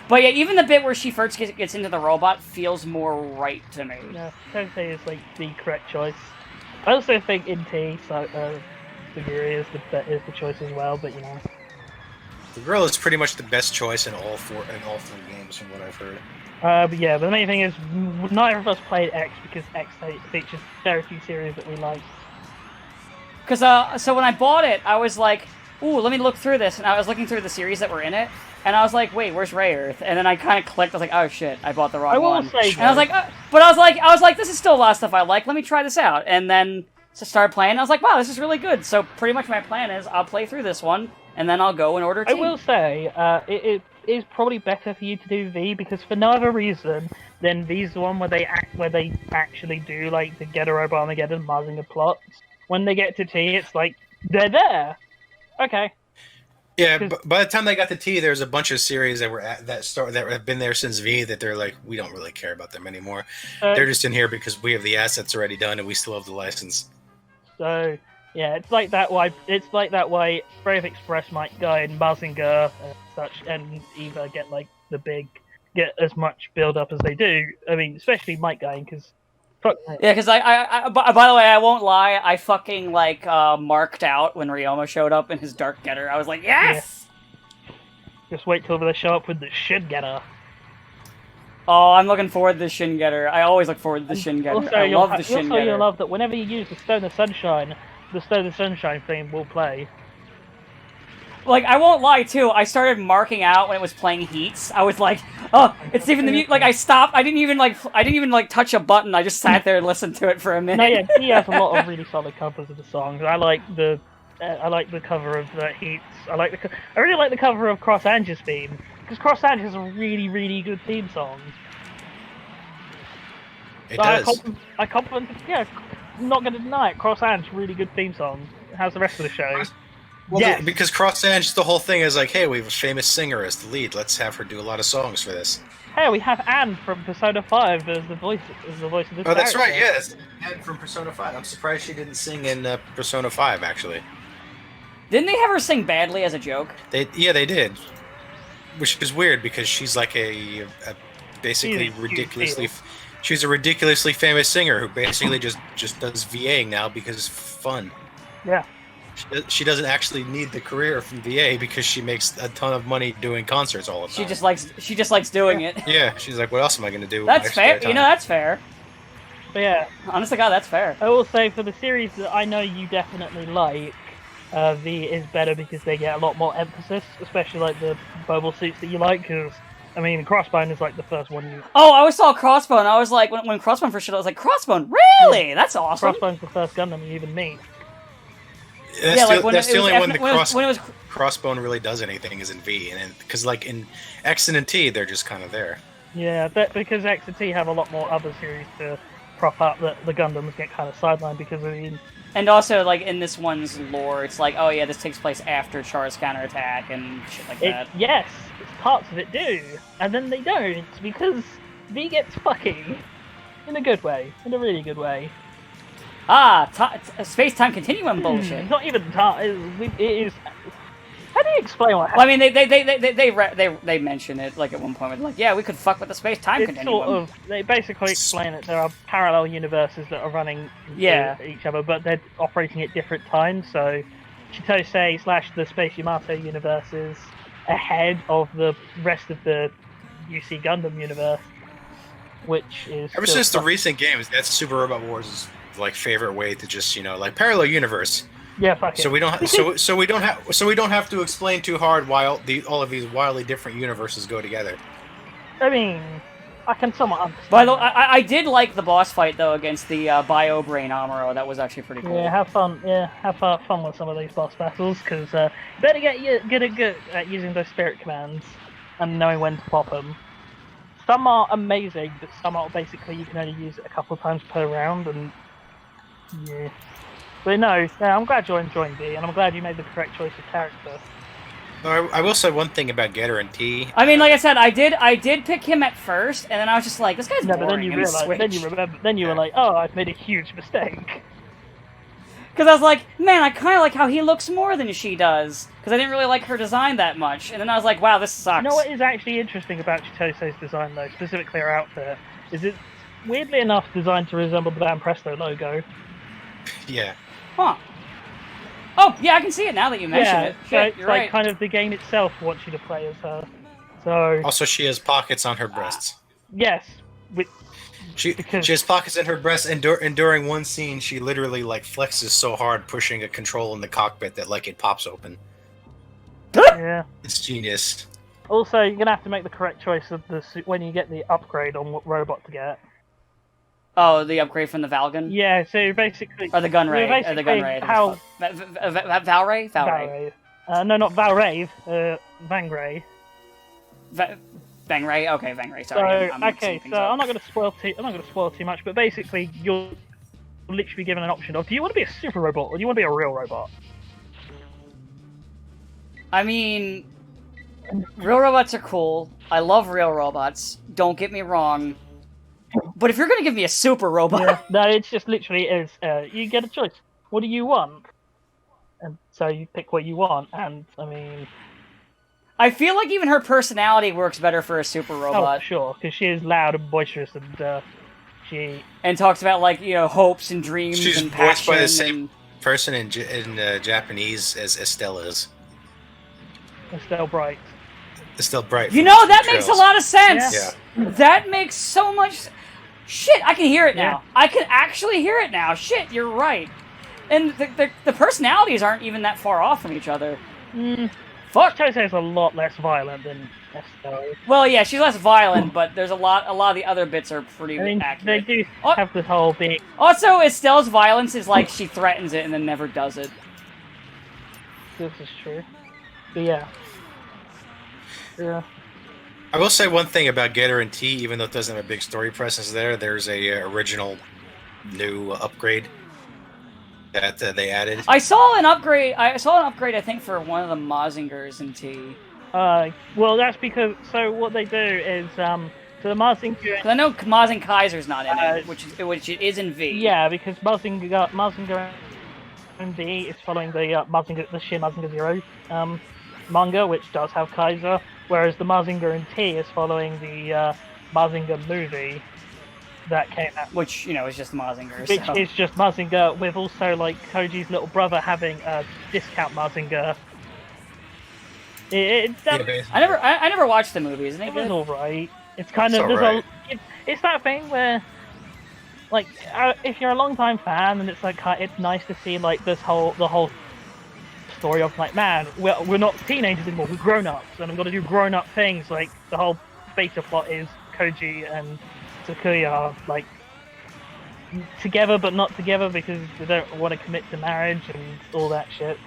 But yeah, even the bit where she first gets into the robot feels more right to me. No, Sensei is like the correct choice. I also think Inti, Sagiri is the choice as well, but you know. The girl is pretty much the best choice in all 3 games, from what I've heard. But yeah, but the main thing is neither of us played X because X features very few series that we like. Because so when I bought it, I was like, ooh, let me look through this, and I was looking through the series that were in it, and I was like, wait, where's Ray Earth? And then I kind of clicked. I was like, oh shit, I bought the wrong one. And I was like, but I was like, this is still a lot of stuff I like. Let me try this out. And then so started playing. And I was like, wow, this is really good. So pretty much my plan is I'll play through this one, and then I'll go and order T. I will say, it is probably better for you to do V because for no other reason than V's the one where they actually do like the Get a Robot Armageddon Mazinger plots. When they get to T, it's like they're there. Okay. Yeah, by the time they got to T, there's a bunch of series that have been there since V that they're like, we don't really care about them anymore. They're just in here because we have the assets already done and we still have the license. So yeah, it's like that way Brave Express might go in Mazinger and such, and either get as much build up as they do. I mean, especially Mike going because. Yeah, because I by the way, I won't lie, I fucking like marked out when Ryoma showed up in his Dark Getter. I was like, yes. Yeah. Just wait till they show up with the Shin Getter. Oh, I'm looking forward to the Shin Getter. I always look forward to the Shin Getter. Also, I love the Shin Getter. You'll love that whenever you use the Stone of Sunshine, the Stone of Sunshine theme will play. Like, I won't lie, too. I started marking out when it was playing Heats. I was like, oh, it's even the mute. Like, I stopped. I didn't even touch a button. I just sat there and listened to it for a minute. No, yeah, he has a lot of really solid covers of the songs. I like the cover of Heats. I really like the cover of Cross Ange's theme because Cross Ange has a really, really good theme song. It does. I compliment. Yeah, not going to deny it. Cross Ange, really good theme song. How's the rest of the show? Well, Yes. because Cross Ange, the whole thing is like, hey, we have a famous singer as the lead. Let's have her do a lot of songs for this. Hey, we have Anne from Persona 5 as the voice of this Oh, that's character. right. Yes, Anne from Persona 5. I'm surprised she didn't sing in Persona 5. Actually, Didn't they have her sing badly as a joke? they did, which is weird because she's like a basically She's a huge ridiculously. deal. She's a ridiculously famous singer who basically just does VAing now because it's fun. Yeah. She doesn't actually need the career from VA because she makes a ton of money doing concerts all the time. She just likes doing it. Yeah, she's like, what else am I going to do? with That's my spare fair. time? You know, that's fair. But yeah, Honest to God, that's fair. I will say for the series that I know you definitely like, V is better because they get a lot more emphasis, especially like the mobile suits that you like. Because I mean, Crossbone is like the first one you. Oh, I always saw Crossbone. I was like, when Crossbone first showed, I was like, Crossbone, really? That's awesome. Crossbone's the first Gundam you even meet. That's the only one that when it was Crossbone really does anything is in V, and because like in X and in T, they're just kind of there. Yeah, but because X and T have a lot more other series to prop up, that the Gundams get kind of sidelined because I mean. And also, like, in this one's lore, it's like, oh yeah, this takes place after Char's counterattack and shit like that. Yes, parts of it do, and then they don't, because V gets fucking. In a good way. In a really good way. Space-time continuum bullshit. Not even it is. How do you explain what Well, happened? I mean, they mention it, like, at one point, like, yeah, we could fuck with the space-time It's continuum. sort of, they basically explain that there are parallel universes that are running into each other, but they're operating at different times. So, Chitose / the Space Yamato universe is ahead of the rest of the UC Gundam universe, which is Ever since the recent games, that's Super Robot Wars' like favorite way to just like parallel universe. Yeah, fuck it. So we don't so we don't have to explain too hard why all of these wildly different universes go together. I mean, I can somewhat understand. By the way, I did like the boss fight though against the Bio Brain Amuro. That was actually pretty cool. Yeah, have fun. Yeah, have fun with some of these boss battles because better get good at using those spirit commands and knowing when to pop them. Some are amazing, but some are basically you can only use it a couple of times per round, and yeah. But no, yeah, I'm glad you're enjoying V, and I'm glad you made the correct choice of character. I will say one thing about Getter and T. I mean, like I said, I did pick him at first, and then I was just like, this guy's No, boring. but then you realized, then you were like, oh, I've made a huge mistake. Because I was like, man, I kind of like how he looks more than she does. Because I didn't really like her design that much. And then I was like, wow, this sucks. You know what is actually interesting about Chitose's design, though, specifically her outfit, is it's weirdly enough designed to resemble the Van Presto logo. Yeah. Huh. Oh, yeah, I can see it now that you mention it. So Shit, it's you're like right. kind of the game itself wants you to play as her. So Also, she has pockets on her breasts. yes, She because- has pockets in her breasts, and during one scene, she literally like flexes so hard, pushing a control in the cockpit that like it pops open. yeah. It's genius. Also, you're gonna have to make the correct choice of the when you get the upgrade on what robot to get. Oh, the upgrade from the Valgun? Yeah, so basically. Or the Gunray. basically The Gunray. how Valray? Valray. Valrave. No, not Valrave. Vangray. Vangray? Okay, Vangray, So sorry. I'm okay, mixing things so up. I'm not gonna spoil too much, but basically you'll literally be given an option of: do you want to be a super robot or do you want to be a real robot? I mean, real robots are cool. I love real robots. Don't get me wrong. But if you're gonna give me a super robot, Yeah, no, it's just literally is. You get a choice. What do you want? And so you pick what you want. And I mean, I feel like even her personality works better for a super oh, robot. sure, because she is loud and boisterous, and she. And talks about like hopes and dreams She's and voiced passion. by the same and... person in Japanese as Estelle is. Estelle Bright. Estelle Bright. You from know that Trails. makes a lot of sense. Yeah. That makes so much. Shit, I can hear it now. Yeah. I can actually hear it now. Shit, you're right. And the personalities aren't even that far off from each other. Fuck. Chitose is a lot less violent than Estelle. Well, yeah, she's less violent, but there's a lot of the other bits are pretty I mean, accurate. they do Oh. have the whole big. Also, Estelle's violence is like she threatens it and then never does it. This is true. But yeah. Yeah. I will say one thing about Getter and T, even though it doesn't have a big story presence there, there's a original new upgrade that they added. I saw an upgrade. I saw an upgrade. I think for one of the Mazingers in T. Well, that's because what they do is so the Mazinger. Because I know Mazing Kaiser's not in it, which it is in V. Yeah, because Mazinger in V is following the Shin Mazinger Zero manga, which does have Kaiser, whereas the Mazinger in T is following the Mazinger movie that came out. Which, is just Mazinger. Which is just Mazinger, with also, Koji's little brother having a discount Mazinger. I never watched the movie. Isn't it good? It's alright. It's kind of... It's that thing where... if you're a long-time fan, and it's nice to see, the whole story of, man, we're not teenagers anymore, we're grown-ups, and I'm gonna do grown-up things, the whole beta plot is Koji and Takuya are, together but not together because they don't want to commit to marriage and all that shit,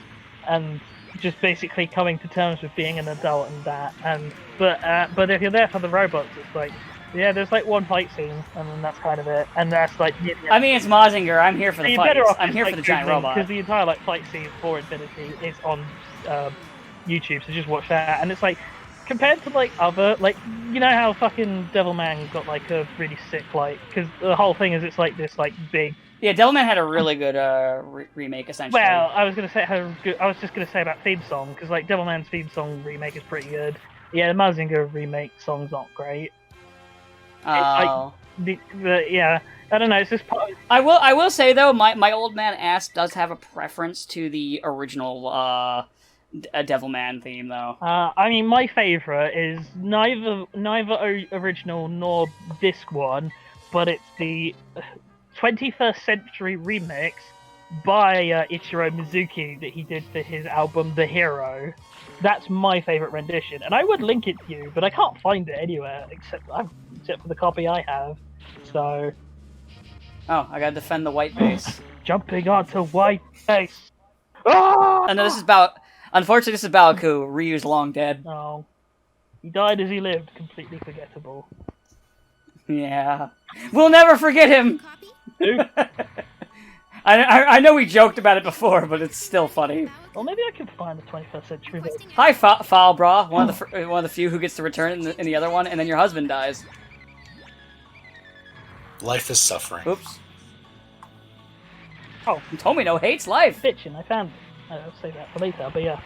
and just basically coming to terms with being an adult and that, but if you're there for the robots, it's there's one fight scene, and then that's kind of it, and that's I mean, it's Mazinger. I'm here for the fights. I'm here for the giant robot. Because the entire fight scene for Infinity is on YouTube, so just watch that. And it's compared to other how fucking Devilman got a really sick because the whole thing is it's this big. Yeah, Devilman had a really good remake essentially. Well, I was just gonna say about theme song because Devilman's theme song remake is pretty good. Yeah, the Mazinger remake song's not great. Oh. Yeah, I don't know. It's just part of... I will say though, my old man ass does have a preference to the original Devilman theme though. I mean, my favorite is neither original nor disc one, but it's the 21st Century remix by Ichiro Mizuki that he did for his album The Hero. That's my favorite rendition, and I would link it to you, but I can't find it anywhere except for the copy I have. So. Oh, I gotta defend the white base. Jumping onto white base. Oh! And unfortunately, this is Balaku. Ryu's long dead. Oh, he died as he lived, completely forgettable. Yeah, we'll never forget him. I know we joked about it before, but it's still funny. Well, maybe I can find the 21st Century version. Hi, Foul Bra, one of the few who gets to return in the other one, and then your husband dies. Life is suffering. Oops. Oh, Tomino hates life. Bitchin', I found it. I'll say that for later, but yeah.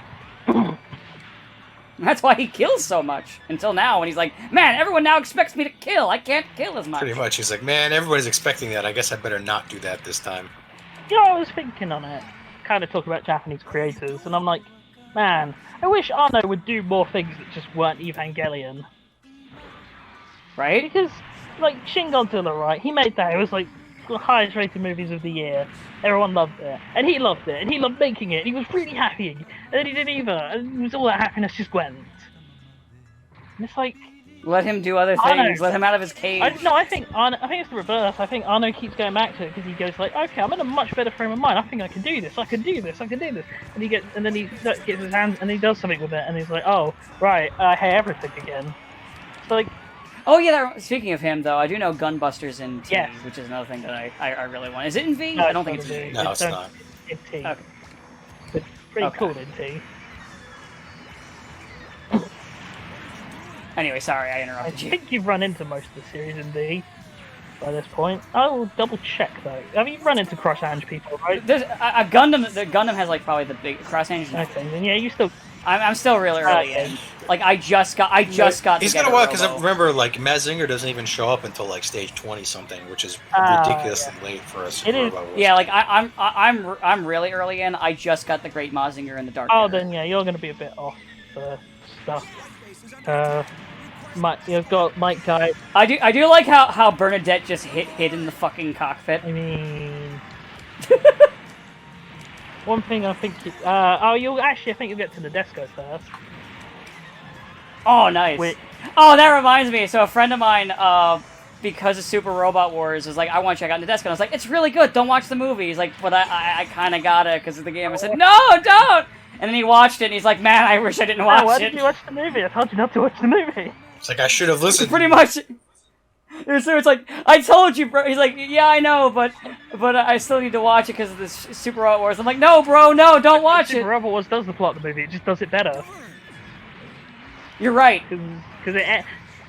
That's why he kills so much. Until now, when he's like, man, everyone now expects me to kill. I can't kill as much. Pretty much. He's like, man, everybody's expecting that. I guess I better not do that this time. I was thinking on it. Kind of talk about Japanese creators, and I'm like, man, I wish Arno would do more things that just weren't Evangelion. Right? Because, Shin Godzilla, right? He made that. It was, the highest rated movies of the year. Everyone loved it. And he loved it. And he loved making it. And he was really happy. And then he didn't either. And it was all that happiness just went. And it's let him do other things. Let him out of his cage. I think it's the reverse. I think Arno keeps going back to it because he goes okay, I'm in a much better frame of mind. I think I can do this. I can do this. And then he gets his hands and he does something with it. And he's like, oh, right, I hate everything again. So oh yeah. Speaking of him, though, I do know Gunbusters in T, yes. which is another thing that I really want. Is it in V? No, I don't think it's in V. No, it's not. In T. Okay. It's pretty cool in T. Anyway, sorry, I I interrupted you. think you've run into most of the series in D by this point. I will double check though. I mean, you've run into cross-ange people, right? There's a Gundam. The Gundam has probably the big cross-ange. Okay, then yeah, you still. I'm still really early in. I just got. He's gonna work because remember, Mazinger doesn't even show up until stage 20 something, which is ridiculously late for us. It is. Yeah, I'm really early in. I just got the Great Mazinger in the Dark. Oh, then yeah, you're gonna be a bit off for stuff. You've got Mike Guy. I do like how Bernadette just hid in the fucking cockpit. I mean, one thing I think. I think you'll get to the Nadesco first. Oh, nice. Oh, that reminds me. So a friend of mine, because of Super Robot Wars, was like, I want to check out Nadesco. And I was like, it's really good. Don't watch the movie. He's like, but I kind of got it because of the game. I said, no, don't. And then he watched it, and he's like, man, I wish I didn't watch it. Why did you watch the movie? I told you not to watch the movie. It's I should have listened. Pretty much. So it's like, I told you, bro. He's like, yeah, I know, but I still need to watch it because of this Super Robot Wars. I'm like, no, bro, no, don't watch Super it. Robot Wars does the plot of the movie. It just does it better. You're right. Because it.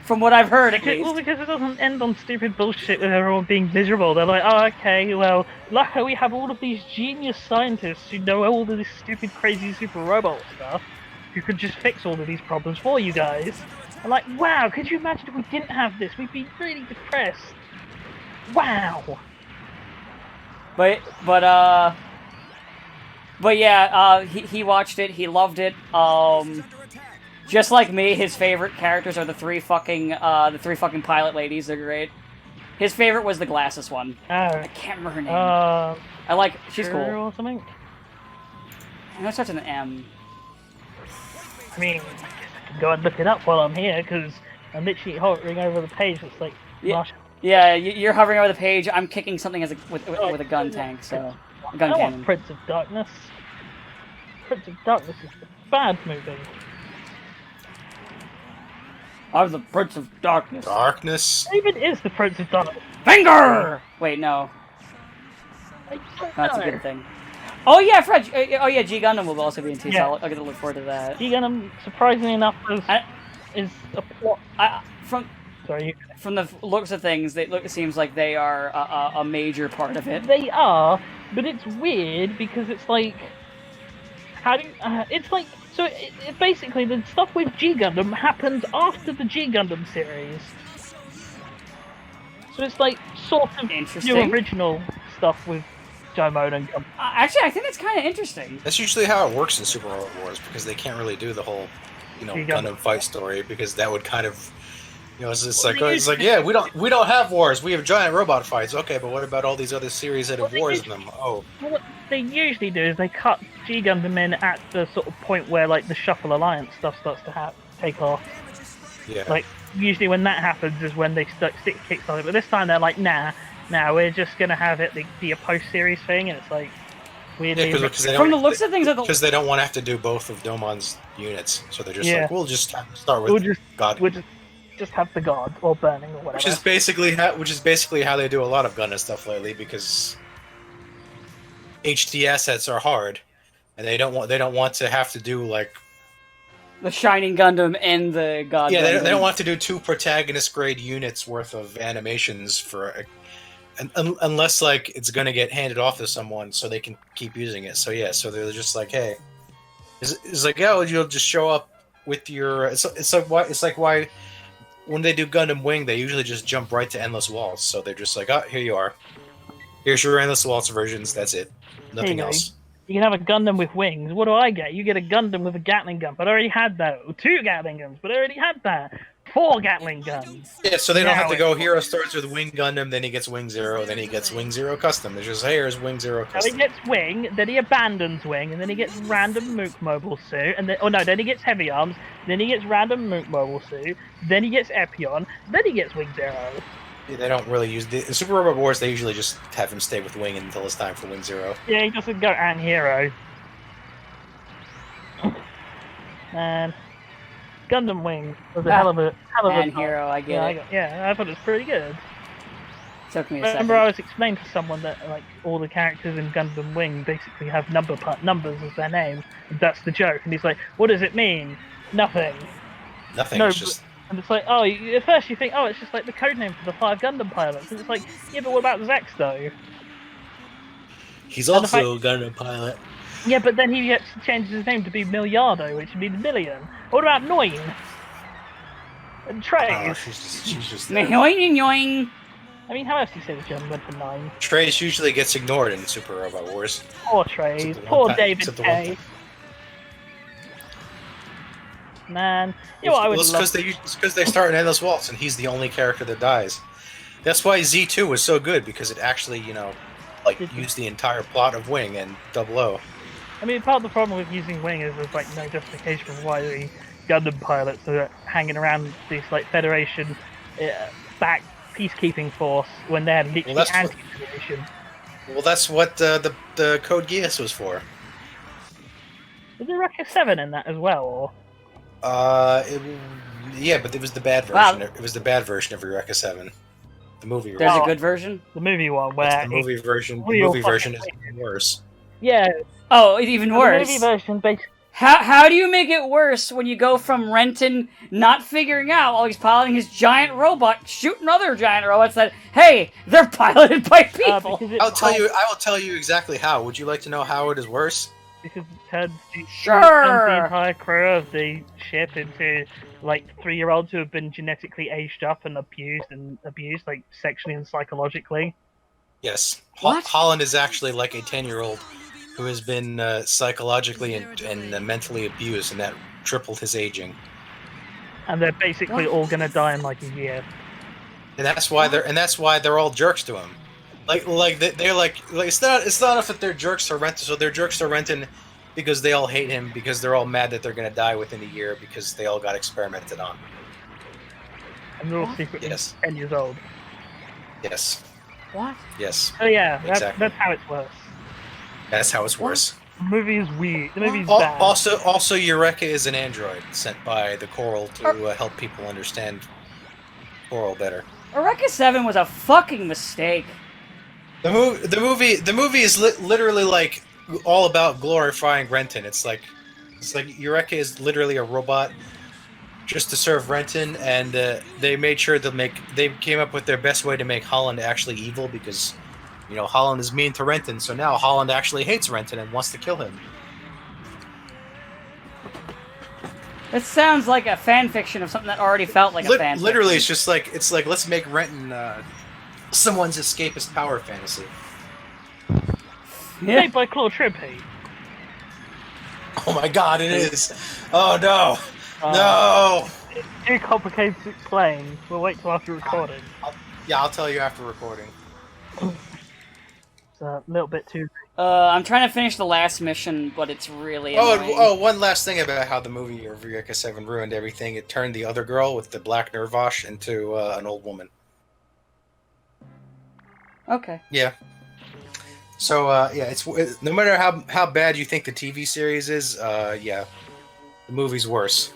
From what I've heard, at Well, least. because it doesn't end on stupid bullshit with everyone being miserable. They're like, oh, okay, well, luckily we have all of these genius scientists who know all of this stupid, crazy super robot stuff, who could just fix all of these problems for you guys. I'm like, wow, could you imagine if we didn't have this? We'd be really depressed. Wow. But yeah, he watched it. He loved it. Just like me, his favorite characters are the three fucking pilot ladies. They're great. His favorite was the glasses one. I can't remember her name. I like. She's cool. Or something. I know it starts with an M. I mean, I can go and look it up while I'm here because I'm literally hovering over the page. It's like, yeah, you're hovering over the page. I'm kicking something with a gun tank. So a gun I cannon. want Prince of Darkness. Prince of Darkness is the bad movie. I'm the Prince of Darkness. Darkness. It even is the Prince of Darkness. Finger! Wait, no. That's a good thing. Oh yeah, Fred. Oh yeah, G Gundam will also be in 2, so I'll get to look forward to that. G Gundam, surprisingly enough, is a plot. From the looks of things, it seems like they are a major part of it. They are, but it's weird because it's like, it's like, so it basically the stuff with G Gundam happens after the G Gundam series. So it's like sort of new original stuff with Jomon and Gundam. Actually, I think that's kind of interesting. That's usually how it works in Super Robot Wars because they can't really do the whole, Gundam fight story because that would kind of, it's like yeah, we don't have wars. We have giant robot fights. Okay, but what about all these other series that have wars in them? Oh. What they usually do is they cut G Gundam in at the sort of point where like the Shuffle Alliance stuff starts to take off. Yeah. Like usually when that happens is when they stick kicks on it. But this time they're like, nah, we're just gonna have it be a post-series thing, and it's like weirdly. Yeah, from the looks of things, because they don't want to have to do both of Domon's units, so they're just like, we'll just start with God. We'll just have the God or burning or whatever. Which is basically how they do a lot of Gundam stuff lately, because HD assets are hard, and they don't want to have to do like the Shining Gundam and the God. Yeah, Gundam. They don't want to do 2 protagonist grade units worth of animations unless like it's gonna get handed off to someone so they can keep using it. So yeah, so they're just like, hey, it's like, oh, you'll just show up with your. It's like why. When they do Gundam Wing, they usually just jump right to Endless Waltz. So they're just like, oh, here you are. Here's your Endless Waltz versions. That's it. Nothing else. You can have a Gundam with wings. What do I get? You get a Gundam with a Gatling gun. But I already had that. 2 Gatling guns. But I already had that. 4 Gatling guns. Yeah, so they don't have to go, Hero starts with Wing Gundam, then he gets Wing Zero, then he gets Wing Zero Custom. There's just, hey, here's Wing Zero Custom. So he gets Wing, then he abandons Wing, and then he gets random Mook Mobile Suit, and then, then he gets Heavy Arms, then he gets random Mook Mobile Suit, then he gets Epion, then he gets Wing Zero. Yeah, they don't really use in Super Robot Wars. They usually just have him stay with Wing until it's time for Wing Zero. Yeah, he doesn't go and Hero. And Gundam Wing was a hell of a Hero, I get it. I thought it was pretty good. Took me a I remember I was explaining to someone that like all the characters in Gundam Wing basically have numbers as their name. And that's the joke, and he's like, "What does it mean? Nothing." Nothing. No, it's just. And it's like, at first you think, it's just like the code name for the 5 Gundam pilots, and it's like, yeah, but what about Zex though? He's also a Gundam pilot. Yeah, but then he changes his name to be Milliardo, which means million. What about Noin? And Trey? Oh, she's just Yoing. I mean, how else do you say the German word for 9? Trace usually gets ignored in Super Robot Wars. Poor Trace. Poor David K. Man, you know what I would love... It's because they start in Endless Waltz, and he's the only character that dies. That's why Z2 was so good, because it actually, used the entire plot of Wing and 00. I mean, part of the problem with using Wing is there's, no justification for why the Gundam pilots are hanging around this, Federation back peacekeeping force when they're literally anti-Federation. Well, that's what the Code Geass was for. Was there Eureka 7 in that as well, or...? Yeah, but it was the bad version. Wow. It was the bad version of Eureka 7. The movie There's version. a good version? The movie one, It's where the movie version. The real movie version is fucking- even worse. yeah, Oh, even the worse. movie version basically. How do you make it worse when you go from Renton not figuring out while he's piloting his giant robot, shooting other giant robots that, hey, they're piloted by people? Because it I'll tell you. I will tell you exactly how. Would you like to know how it is worse? Because it turns Sure. the entire crew of the ship into like 3-year-olds who have been genetically aged up and abused like sexually and psychologically. Yes. What? Holland is actually like a 10-year-old who has been psychologically and mentally abused, and that tripled his aging. And they're basically What? all gonna die in like a year. And that's why they're all jerks to him. They're like it's not enough that they're jerks to Renton. So they're jerks to Renton because they all hate him, because they're all mad that they're gonna die within a year because they all got experimented on. And they're all secretly Yes. 10 years old. Yes. What? Yes. So yeah, Exactly. that's how it's worse. That's how it's worse. The movie is weird. The movie's Al- bad. Also, Eureka is an android sent by the Coral to help people understand Coral better. Eureka 7 was a fucking mistake. The movie is literally like all about glorifying Renton. It's like Eureka is literally a robot just to serve Renton, and they made sure they came up with their best way to make Holland actually evil, because Holland is mean to Renton, so now Holland actually hates Renton and wants to kill him. It sounds like a fan fiction of something that already felt like a fan fiction. Literally, it's like let's make Renton someone's escapist power fantasy. Yeah. Made by Claude Trippy. Oh my God, it is! Oh no, no! It's too complicated to explain. We'll wait till after recording. Yeah, I'll tell you after recording. It's a little bit too. I'm trying to finish the last mission, but it's really annoying. Oh, one last thing about how the movie of Eureka 7 ruined everything. It turned the other girl with the black nervosh into an old woman. Okay. Yeah. So, no matter how bad you think the TV series is, the movie's worse.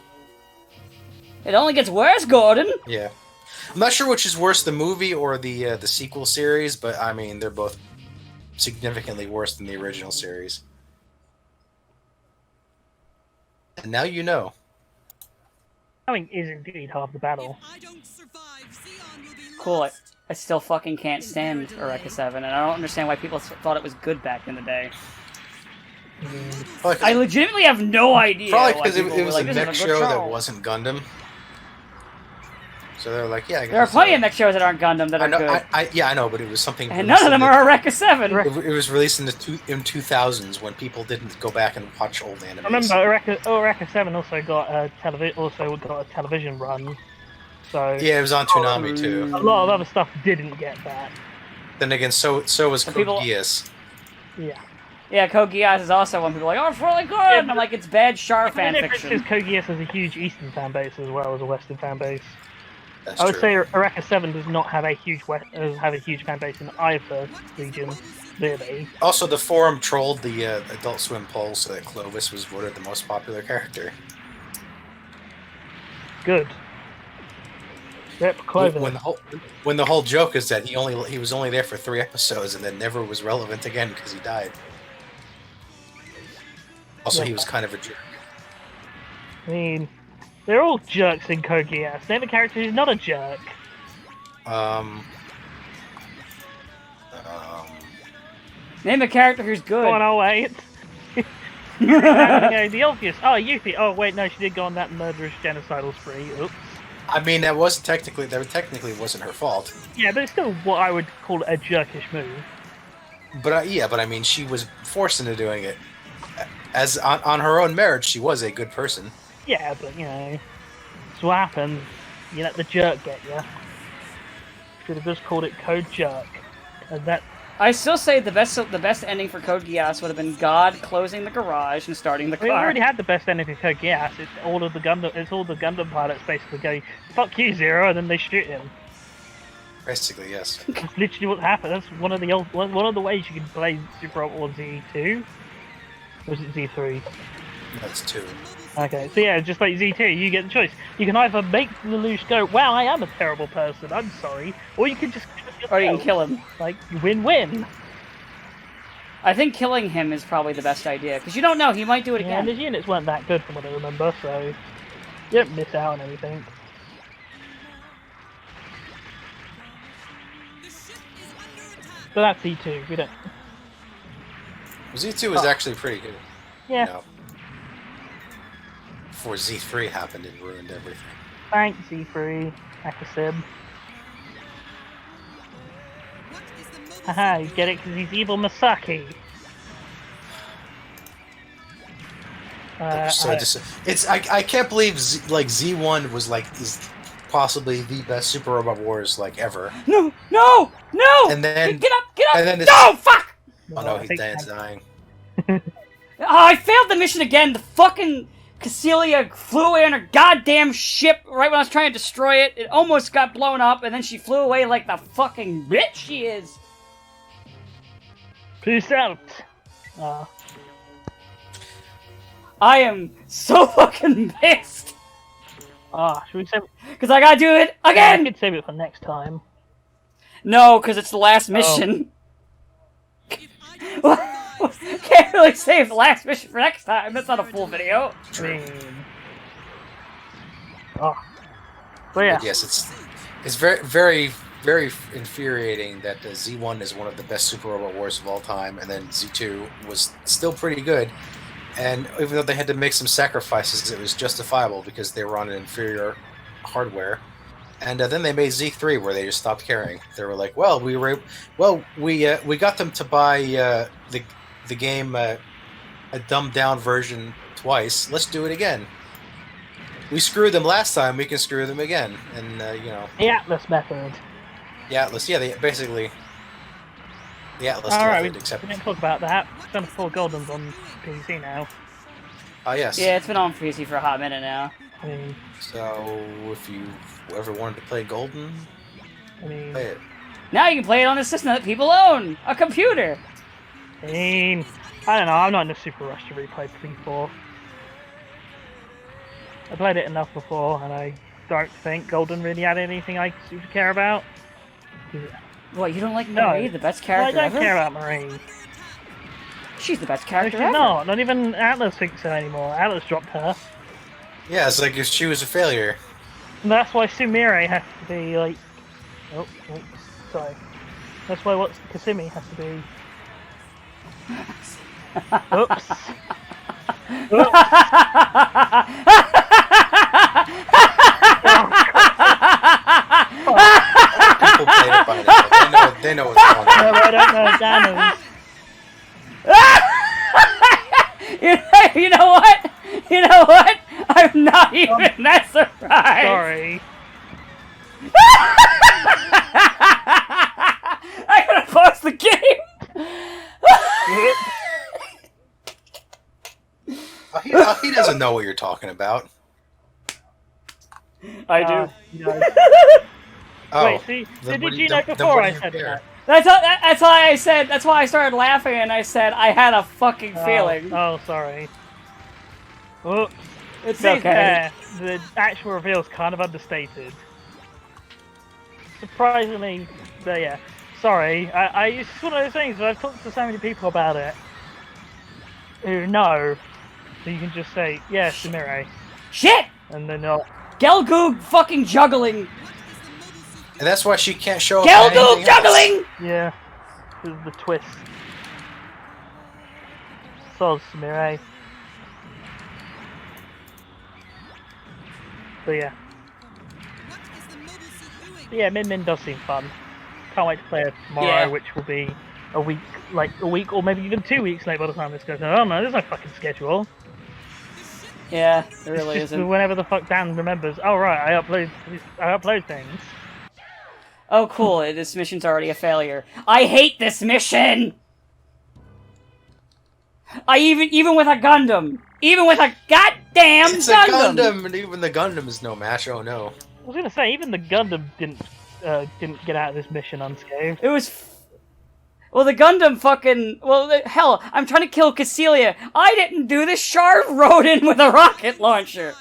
It only gets worse, Gordon! Yeah. I'm not sure which is worse, the movie or the sequel series, but I mean, they're both significantly worse than the original series. And now you know. Knowing is indeed half the battle. Cool, I still fucking can't stand Eureka 7, and I don't understand why people thought it was good back in the day. I legitimately have no idea. Probably why because people it were was like, a "This is mech good show that wasn't Gundam. So they're like, yeah, I guess. There are plenty of mech shows that aren't Gundam that I are know, good. I know, but it was something. And none of them are Eureka 7! It was released in the 2000s when people didn't go back and watch old anime. Remember, Eureka 7 also got a television run. So Yeah, it was on Toonami too. a lot of other stuff didn't get that. Then again, so was So people- Code Geass. Yeah. Yeah, Code Geass is also one people are like, oh, it's really good! Yeah, and I'm like, it's bad Char fan The difference fiction. is Code Geass has a huge Eastern fan base as well as a Western fan base. That's I would true. say Eureka 7 does not have a huge fan base in either region, really. Also, the forum trolled the Adult Swim poll so that Clovis was voted the most popular character. Good. Rip Clover. When the whole joke is that he was only there for 3 episodes and then never was relevant again because he died. Also, he was kind of a jerk. I mean, they're all jerks in Code Geass. Name a character who's not a jerk. Name a character who's good. Go on, I'll wait. The obvious. Oh, Yuffie. Oh, wait, no, she did go on that murderous genocidal spree. Oops. I mean, that technically wasn't her fault. Yeah, but it's still what I would call a jerkish move. But I mean, she was forced into doing it. As on her own merit, she was a good person. Yeah, but it's what happens. You let the jerk get you. Should have just called it Code Jerk. And that. I still say the best ending for Code Geass would have been God closing the garage and starting the We car. already had the best ending for Code Geass. It's all the Gundam pilots basically going, "Fuck you, Zero," and then they shoot him. Basically, yes. That's literally what happened. That's one of the ways you can play Super Robot Wars Z2. Or was it Z3? That's 2. Okay, so yeah, just like Z2, you get the choice. You can either make Lelouch go, wow, I am a terrible person, I'm sorry, or you can just Or you can kill him. like, win-win. I think killing him is probably the best idea, because you don't know, he might do it Yeah, and again. his units weren't that good from what I remember, so you don't miss out on anything. But that's Z2, we don't... Z2 was actually pretty good. Yeah, You know, before Z3 happened and ruined everything. thanks Z3, Akasib. Haha, you get it because he's evil Masaki. I can't believe Z1 was is possibly the best Super Robot Wars ever. No! No! No! And then Get up! Get up! and then No! Fuck! Oh no, Dan's dying. Oh, I failed the mission again! The fucking Cassilia flew away on her goddamn ship right when I was trying to destroy it. It almost got blown up, and then she flew away like the fucking bitch she is. Peace out. I am so fucking pissed. Should we save? Because I gotta do it I again! could save it for next time. No, because it's the last mission. Can't really save the last mission for next time. That's not a full video. I mean, but yeah, But yes, it's very, very, very infuriating that Z1 is one of the best Super Robot Wars of all time, and then Z2 was still pretty good. And even though they had to make some sacrifices, it was justifiable because they were on an inferior hardware. And then they made Z3, where they just stopped caring. They were like, "Well, we got them to buy the game a dumbed down version twice. Let's do it again. We screwed them last time. We can screw them again." And the Atlas method. the Atlas, yeah, they basically the Atlas Alright, method, we except didn't talk about that. It's done 4 Goldens on PC now. yes. Yeah, it's been on for PC for a hot minute now. I mean, So if you ever wanted to play Golden, play it. Now you can play it on a system that people own! A computer! I don't know, I'm not in a super rush to replay Pre-4. I played it enough before, and I don't think Golden really had anything I super care about. What, you don't like No. Marie, the best Well, I character don't ever? care about Marie. She's the best No, character she's ever. not even Atlas thinks so anymore. Atlas dropped her. Yeah, it's like if she was a failure. And that's why Sumire has to be like... Oh, sorry. That's why Kasumi has to be... Oops. People play it by now. They know what's going on. No, I don't know, Dan You know what? You know what? I'm not even that surprised. Sorry. I gotta pause the game. He doesn't know what you're talking about. I do. No. Oh, Wait, see, then did what you then- know then before what do I you said care? that? That's why I said. That's why I started laughing and I said I had a fucking feeling. Oh, sorry. Oh, It's to be okay. fair, the actual reveal's kind of understated. Surprisingly, but yeah. Sorry, it's one of those things where I've talked to so many people about it who know that you can just say, yeah, Sumire, Shit! and they're not. Gelgoog fucking juggling. And that's why she can't show up. Gelgoog anything else. juggling. Yeah, this is the twist. So, Sumire. But yeah. But yeah, Min Min does seem fun. Can't wait to play it tomorrow, Yeah. which will be a week or maybe even 2 weeks late by the time this goes out. Oh no, there's no fucking schedule. Yeah, it really It's just isn't. whenever the fuck Dan remembers. Oh right, I upload things. Oh, cool. This mission's already a failure. I hate this mission! Even with a Gundam. Even with a goddamn It's a Gundam, and even the Gundam is no match. Oh no. I was gonna say even the Gundam didn't get out of this mission unscathed. It was Well, the Gundam fucking... Well, hell, I'm trying to kill Cassilia. I didn't do this. Char rode in with a rocket launcher.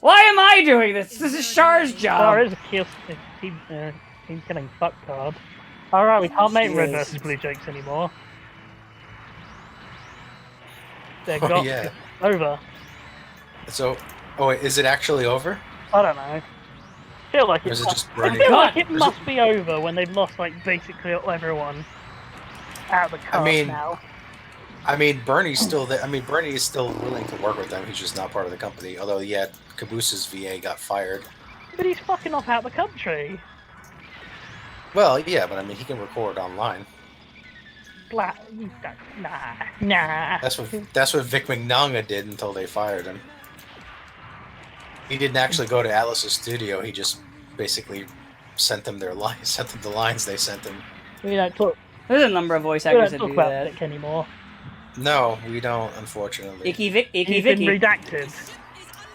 Why am I doing this? This is Char's job. Char is a team killing fuck card. Alright, we can't make red versus blue jokes anymore. They're got yeah. over. So, oh wait, is it actually over? I don't know. I feel like Or is it just I burning? feel like it must be over when they've lost like basically everyone out of the cast now. I mean, Bernie's still there. I mean, Bernie is still willing to work with them. He's just not part of the company. Although, yeah, Caboose's VA got fired. But he's fucking off out the country. Well, yeah, but I mean, he can record online. Nah. That's what Vic Mignogna did until they fired him. He didn't actually go to Atlas's studio. He just basically sent them their lines, sent them the lines they sent him. We don't talk. There's a number of voice We actors don't that talk do about that. Vic anymore. No, we don't, unfortunately. Icky He's Vicky. been redacted.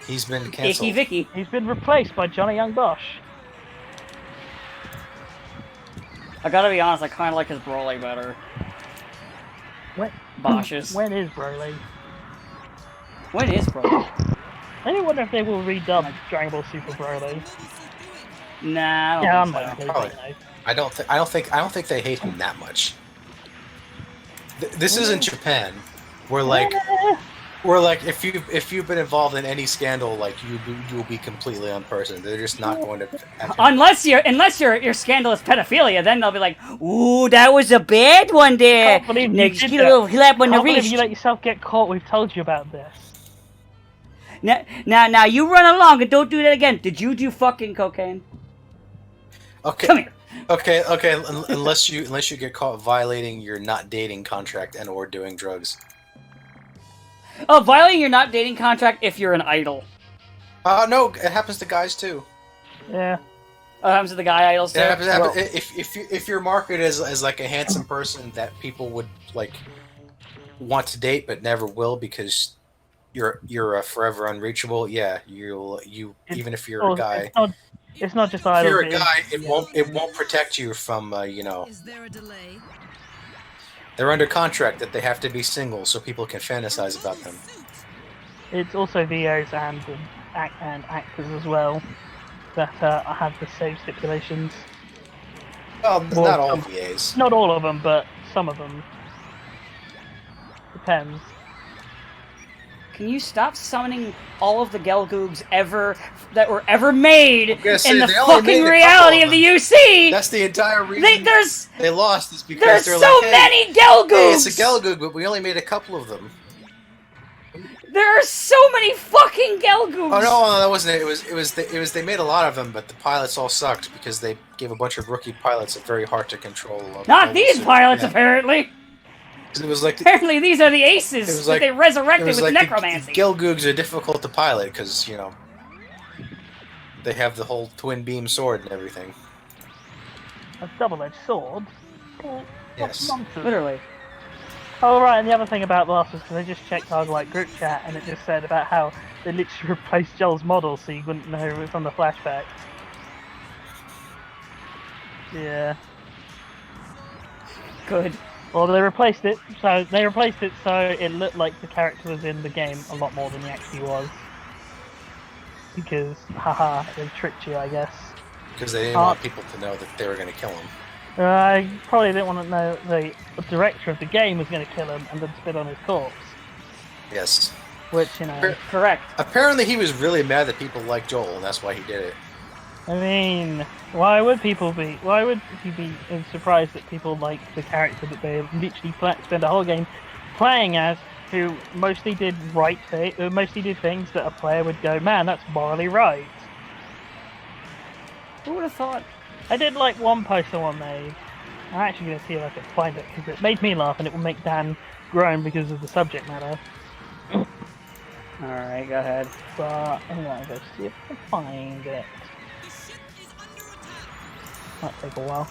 He's been cancelled. Icky Vicky. He's been replaced by Johnny Young Bosch. I gotta be honest, I kind of like his Broly better. Bosch's. When is Broly? When is Broly? I do wonder if they will redub Dragon Ball Super Broly. Nah, I Yeah, don't I'm think not. so. Probably. I don't think they hate him that much. This isn't Japan, where like if you've been involved in any scandal, like you will be completely unpersoned. They're just not going to. Unless you're scandalous pedophilia, then they'll be like, "Ooh, that was a bad one there." Can't believe you Next, did get a little slap on the Can't believe wrist. you let yourself get caught. We've told you about this. Now, you run along and don't do that again. Did you do fucking cocaine? Okay. Come here. Okay. Unless you get caught violating your not dating contract and or doing drugs. Oh, violating your not dating contract if you're an idol. No, it happens to guys too. Yeah. Oh, it happens to the guy idols too. It happens, if you're marketed as like a handsome person that people would like want to date but never will because you're forever unreachable. Yeah, you even if you're a guy. It's not just If idols. you're a guy, it won't protect you from Is there a delay? They're under contract that they have to be single so people can fantasize about them. It's also VOs and actors as well that have the same stipulations. Well, Well, not all VAs. Not all of them, but some of them. Depends. Can you stop summoning all of the Gelgoogs that were ever made in gonna say, the they only fucking made a reality couple of the of UC? That's the entire reason they lost is because There's they're so like, many Gelgoogs. Hey, it's a Gelgoog, but we only made a couple of them. There are so many fucking Gelgoogs. Oh no, that wasn't it. It was they made a lot of them, but the pilots all sucked because they gave a bunch of rookie pilots a very hard to control. Not these pilots, apparently. It was like Apparently, these are the aces it was that like- they resurrected with like necromancy. The Gelgoogs are difficult to pilot because they have the whole twin beam sword and everything. A double-edged sword? What Yes. nonsense. Literally. Oh right, and the other thing about the last was because I just checked our group chat and it just said about how they literally replaced Joel's model so you wouldn't know it was on the flashback. Yeah. Good. Well, they replaced it so it looked like the character was in the game a lot more than he actually was. Because, haha, they tricked you, I guess. Because they didn't want people to know that they were going to kill him. I probably didn't want to know the director of the game was going to kill him and then spit on his corpse. Yes. Which, Correct. Apparently he was really mad that people liked Joel, and that's why he did it. I mean, why would he be surprised that people like the character that they literally spend a whole game playing as, who mostly did things that a player would go, man, that's morally right. Who would have thought? I did like one post someone made. I'm actually going to see if I can find it because it made me laugh and it will make Dan groan because of the subject matter. Alright, go ahead. But I'm going to go see if I can find it. Might take a while.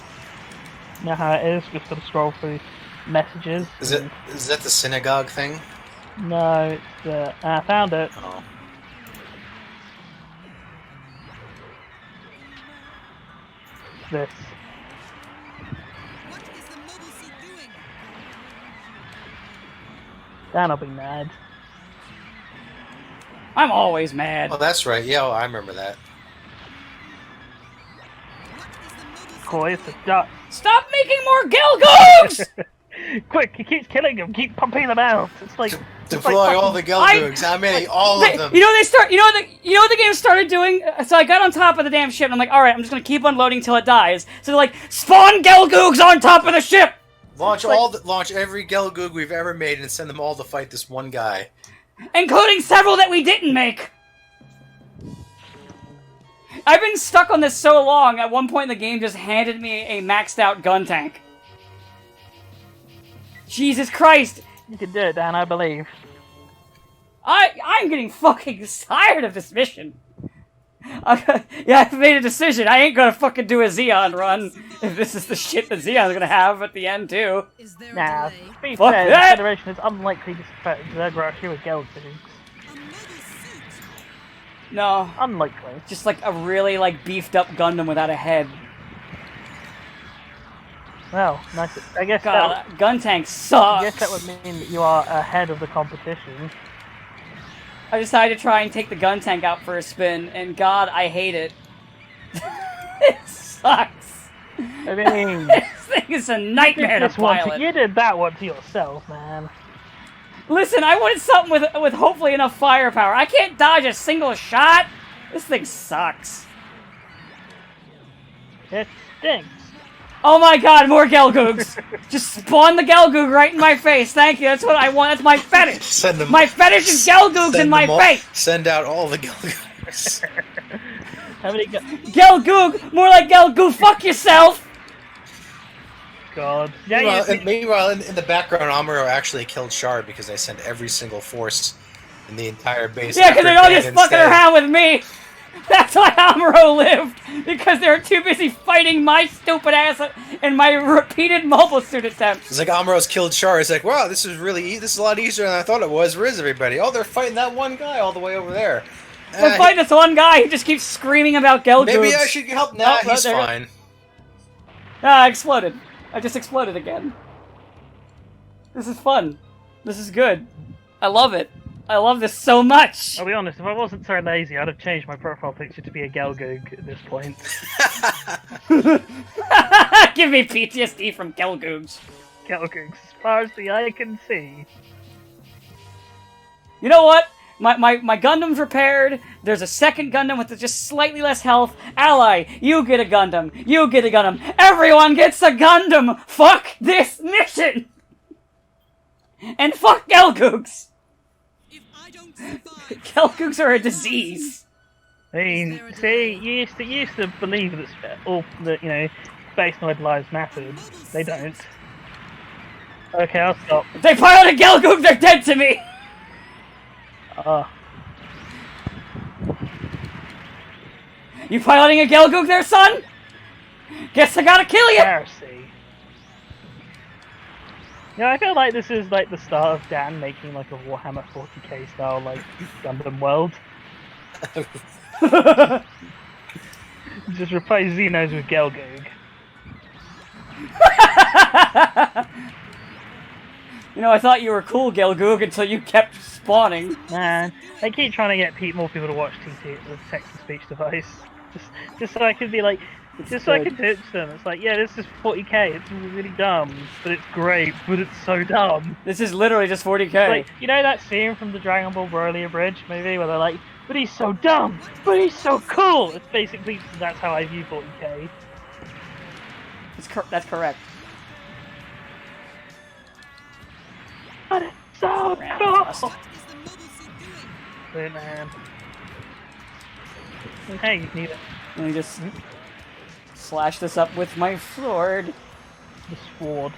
You know how it is, just got to scroll through messages. Is that the synagogue thing? No, it's the... I found it. Oh. This. Dan will be mad. I'm always mad. Oh, that's right. Yeah, I remember that. Koi, it's a duck. Stop making more Gelgoogs! Quick, he keeps killing them. Keep pumping them out. It's like Deploy all the fucking- Gelgoogs. How many? All of them. You know what the game started doing? So I got on top of the damn ship and I'm like, alright, I'm just gonna keep unloading till it dies. So they're like, spawn Gelgoogs on top of the ship! Launch every Gelgoog we've ever made and send them all to fight this one guy. Including several that we didn't make! I've been stuck on this so long, at one point the game just handed me a maxed out gun tank. Jesus Christ! you can do it, Dan. I believe. I'm getting fucking tired of this mission. Yeah, I've made a decision. I ain't gonna fucking do a Zeon run if this is the shit that Zeon's gonna have at the end too. Is there Nah, a to delay? be Fuck fair, that! the Federation is unlikely to rush you with Gelgoogs. Another suit. No, Unlikely. just like a really like beefed up Gundam without a head. Well, nice. I guess God, that. that gun tank I sucks. guess that would mean that you are ahead of the competition. I decided to try and take the gun tank out for a spin, and God, I hate it. It sucks. I mean, This thing is a nightmare to pilot. you did that one to yourself, man. Listen, I wanted something with hopefully enough firepower. I can't dodge a single shot. This thing sucks. It stinks. Oh my God, more Gelgoogs! Just spawn the Gelgoog right in my face. Thank you. That's what I want. That's my fetish. Send them. My fetish is Gelgoogs in my face. Send out all the Gelgoogs. How many Gelgoog, more like Gelgoog. Fuck yourself. God. Yeah, Meanwhile, in the background, Amuro actually killed Shard because I sent every single force in the entire base. Yeah, because after they're all Dan just fucking instead. around with me. That's why Amuro lived, because they were too busy fighting my stupid ass and my repeated mobile suit attempts. It's like Amuro's killed Shard. It's like, wow, this is a lot easier than I thought it was. Where is everybody? Oh, they're fighting that one guy all the way over there. We're fighting this one guy who just keeps screaming about Gelgoogs. Maybe I should help. Nah, Oh, he's there- fine. Ah, I exploded. I just exploded again. This is fun. This is good. I love it. I love this so much. I'll be honest, if I wasn't so lazy, I'd have changed my profile picture to be a Gelgoog at this point. Give me PTSD from Gelgoogs. Gelgoogs, as far as the eye can see. You know what? My Gundam's repaired. There's a second Gundam with just slightly less health. Ally, you get a Gundam. You get a Gundam. Everyone gets a Gundam. Fuck this mission. And fuck Gelgoogs. If I don't survive, Gelgoogs are a disease. I mean, see, you used to believe that space noid lives mattered. They don't. Okay, I'll stop. If they pilot a Gelgoog, they're dead to me. You piloting a Gelgoog there, son? Guess I gotta kill you. Heresy. Yeah, I feel like this is like the start of Dan making like a Warhammer 40k style like Gundam world. Just replace Xenos with Gelgoog. You know, I thought you were cool, Gelgoog, until you kept spawning. Man, they keep trying to get more people to watch TT, the text-to-speech device. Just so I could be like, just so I could pitch them. It's like, yeah, this is 40k, it's really dumb, but it's great, but it's so dumb. This is literally just 40k. It's like, you know that scene from the Dragon Ball Broly Abridged movie where they're like, but he's so dumb, but he's so cool! It's basically, that's how I view 40k. That's correct. But it's so Random thrust. cool! what is the mobile suit doing? Wait, man. Hey, you need it. Let me just slash this up with my sword. The sword.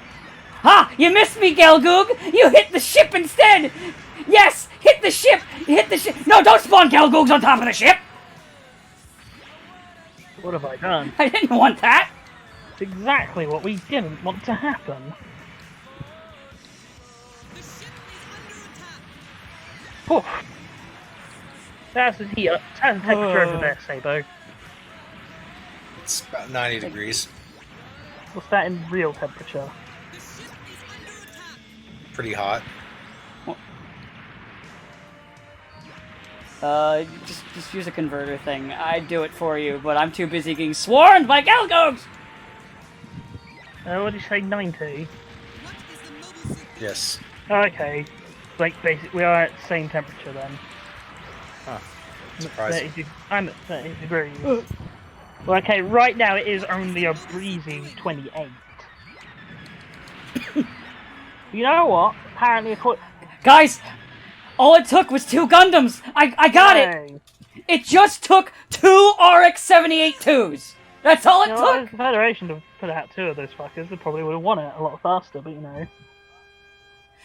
Ha! You missed me, Gelgoog! You hit the ship instead! Yes! Hit the ship! Hit the ship! No, don't spawn Gelgoogs on top of the ship! What have I done? I didn't want that! It's exactly what we didn't want to happen. The ship is under attack. Poof. How's the heat? How's the temperature over there, Sabo? It's about 90 degrees. What's that in real temperature? The ship is under attack. Pretty hot. Just use a converter thing. I'd do it for you, but I'm too busy getting swarmed by Gelgoogs! What did you say, 90? What is the mobile suit? Yes. Okay. Like, basically, we are at the same temperature then. Huh. Surprising. I'm at 30 degrees. Well, okay, right now it is only a breezy 28. You know what? Apparently, Guys! All it took was 2 Gundams! I got it! Hey. It just took 2 RX-78-2s! That's all it You know, took! if the Federation to put out 2 of those fuckers, they probably would have won it a lot faster, but you know.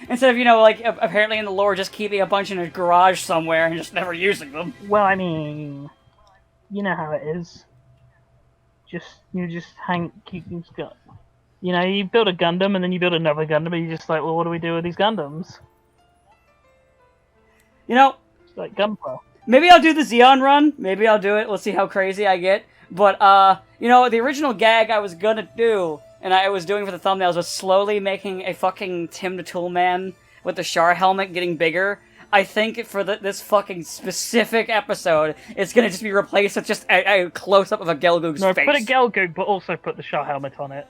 Instead of, you know, like, apparently in the lore, just keeping a bunch in a garage somewhere and just never using them. Well, I mean, you know how it is. You just keep things going. You know, you build a Gundam and then you build another Gundam, and you're just like, well, what do we do with these Gundams? You know, It's like Gunpla. maybe I'll do the Zeon run. Maybe I'll do it. We'll see how crazy I get. But, you know, the original gag I was gonna do, and I was doing for the thumbnails, was slowly making a fucking Tim the Toolman with the Char helmet getting bigger. I think for this fucking specific episode, it's gonna just be replaced with just a close-up of a Gelgoog's No, face. put a Gelgoog, but also put the Char helmet on it.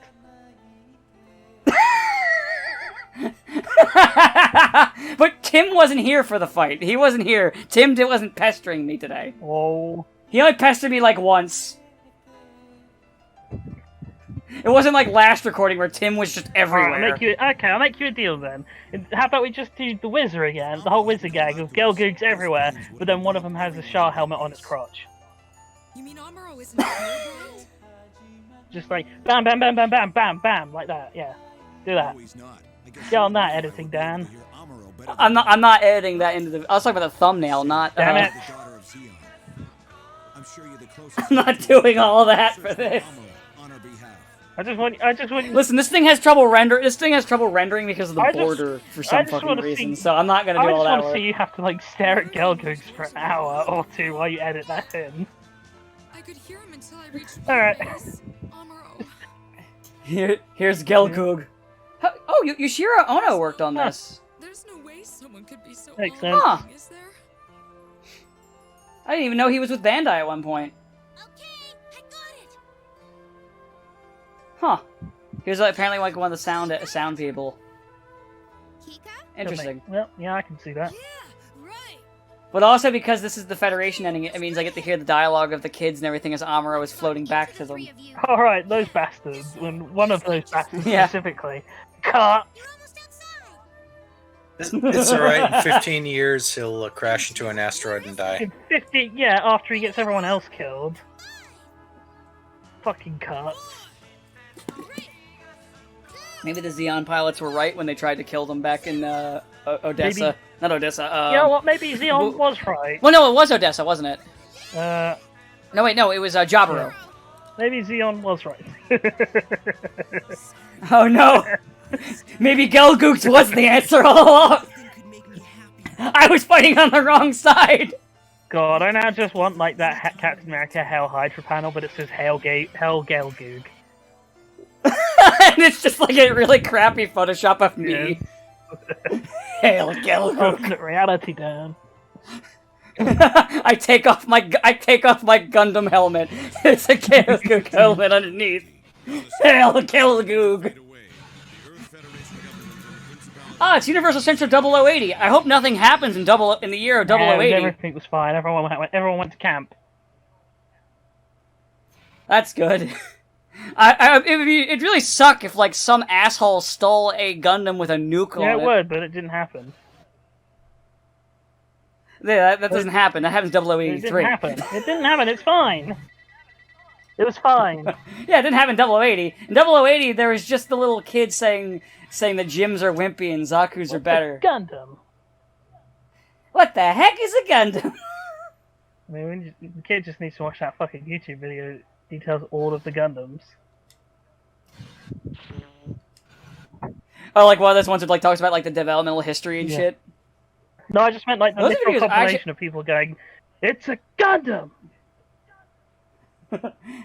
But Tim wasn't here for the fight. He wasn't here. Tim wasn't pestering me today. Oh. He only pestered me like once. It wasn't like last recording where Tim was just everywhere. I'll make you a deal then. How about we just do the Wizard again, the whole Wizard gag with Gelgoogs everywhere, but then one of them has a Char helmet on its crotch. You mean Amuro isn't colorblind? Just like bam, bam, bam, bam, bam, bam, bam, like that. Yeah, do that. Get on that editing, Dan. I'm not editing that into the. I was talking about the thumbnail, not. Damn it. I'm not doing all that for this. I just want you. Listen, this thing has trouble rendering because of the I just- border for I some just fucking wanna reason. see- So I'm not gonna I do just all that want to work. see you have to like stare at Gelgoogs for an hour or 2 while you edit that in. I could hear him until I reached Alright. Amuro. Here's Gelgoog. Oh, Yushiro Ono worked on this. There's no way someone could be so Makes all sense. wrong, is there? I didn't even know he was with Bandai at one point. Okay, I got it. Huh. He was apparently like one of the sound people. Kika? Interesting. Well, yeah, I can see that. Yeah, right. But also because this is the Federation ending, it means I get to hear the dialogue of the kids and everything as Amuro is floating back to them. Alright, those bastards. When one of those bastards Yeah. specifically. Cut! You're almost outside. It's alright. In 15 years, he'll crash into an asteroid and die. In 50, yeah, after he gets everyone else killed. Fucking cut. Maybe the Zeon pilots were right when they tried to kill them back in Odessa. Maybe. Not Odessa. You know what? Maybe Zeon was right. Well, no, it was Odessa, wasn't it? Uh, No, wait, no, it was Jaburo. maybe Zeon was right. Oh no! Maybe Gelgoogs was the answer all along! I was fighting on the wrong side! God, I now just want like that Captain America Hell Hydra panel, but it says Hell Gelgoog. And it's just like a really crappy Photoshop of me. Hail Gelgoog! Alternate reality, Dan. I take off my Gundam helmet. It's a Gelgoog helmet underneath. Hail Gelgoog! Ah, it's Universal Central 0080. I hope nothing happens in the year of Yeah, 0080. everything was fine. Everyone went to camp. That's good. It'd really suck if like some asshole stole a Gundam with a nuke Yeah, on it would, but it didn't happen. Yeah, that doesn't happen. That happens It 0083. didn't happen. It didn't happen. It's fine. It was fine. Yeah, it didn't happen in 0080. In 0080, there was just the little kid saying that gyms are wimpy and Zaku's are better. Gundam. What the heck is a Gundam? I mean, the kid just needs to watch that fucking YouTube video that details all of the Gundams. Oh, like one of those ones that like talks about like the developmental history and Yeah. shit. No, I just meant like the Those literal videos compilation actually- of people going, "It's a Gundam."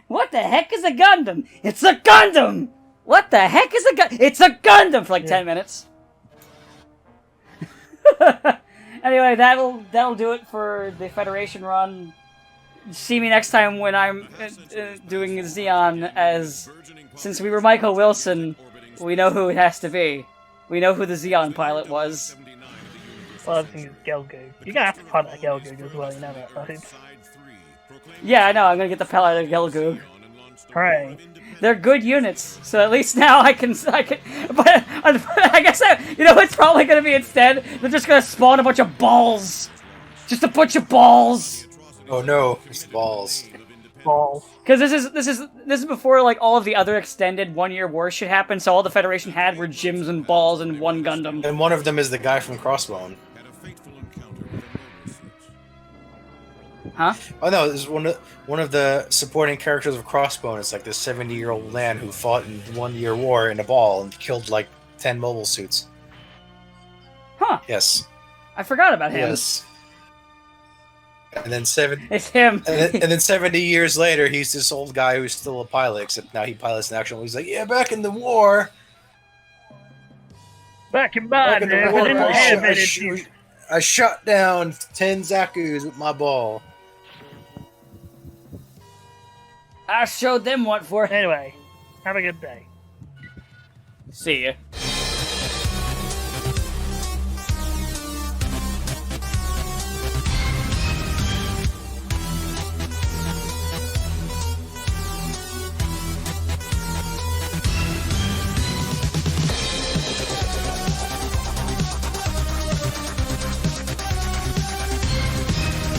What the heck is a Gundam? It's a Gundam! What the heck is a Gundam? It's a Gundam for like Yeah. 10 minutes. Anyway, that'll do it for the Federation run. See me next time when I'm doing Zeon, as since we were Michael Wilson, we know who it has to be. We know who the Zeon pilot was. Well, I think it's Gelgoog. You're gonna have to pilot a Gelgoog as well, you know that, right? Yeah, I know, I'm gonna get the pilot of Gelgoog. Hooray. They're good units, so at least now I can, but I guess, you know what's probably gonna be instead? They're just gonna spawn a bunch of balls! Just a bunch of balls! Oh no, it's the balls. Ball. Because this is before like all of the other extended one-year wars shit happened, so all the Federation had were gyms and balls and one Gundam. And one of them is the guy from Crossbone. Huh? Oh no, this is one of the supporting characters of Crossbone. It's like this 70-year-old man who fought in the 1 year war in a ball and killed like 10 mobile suits. Huh. Yes. I forgot about him. Yes. And then It's him. and then 70 years later, he's this old guy who's still a pilot, except now he pilots an actual. He's like, yeah, back in the war. Back in my Back in the day, war, I didn't have I, any sh- shoes. I shot down 10 Zaku's with my ball. I showed them what for. Anyway, have a good day. See ya.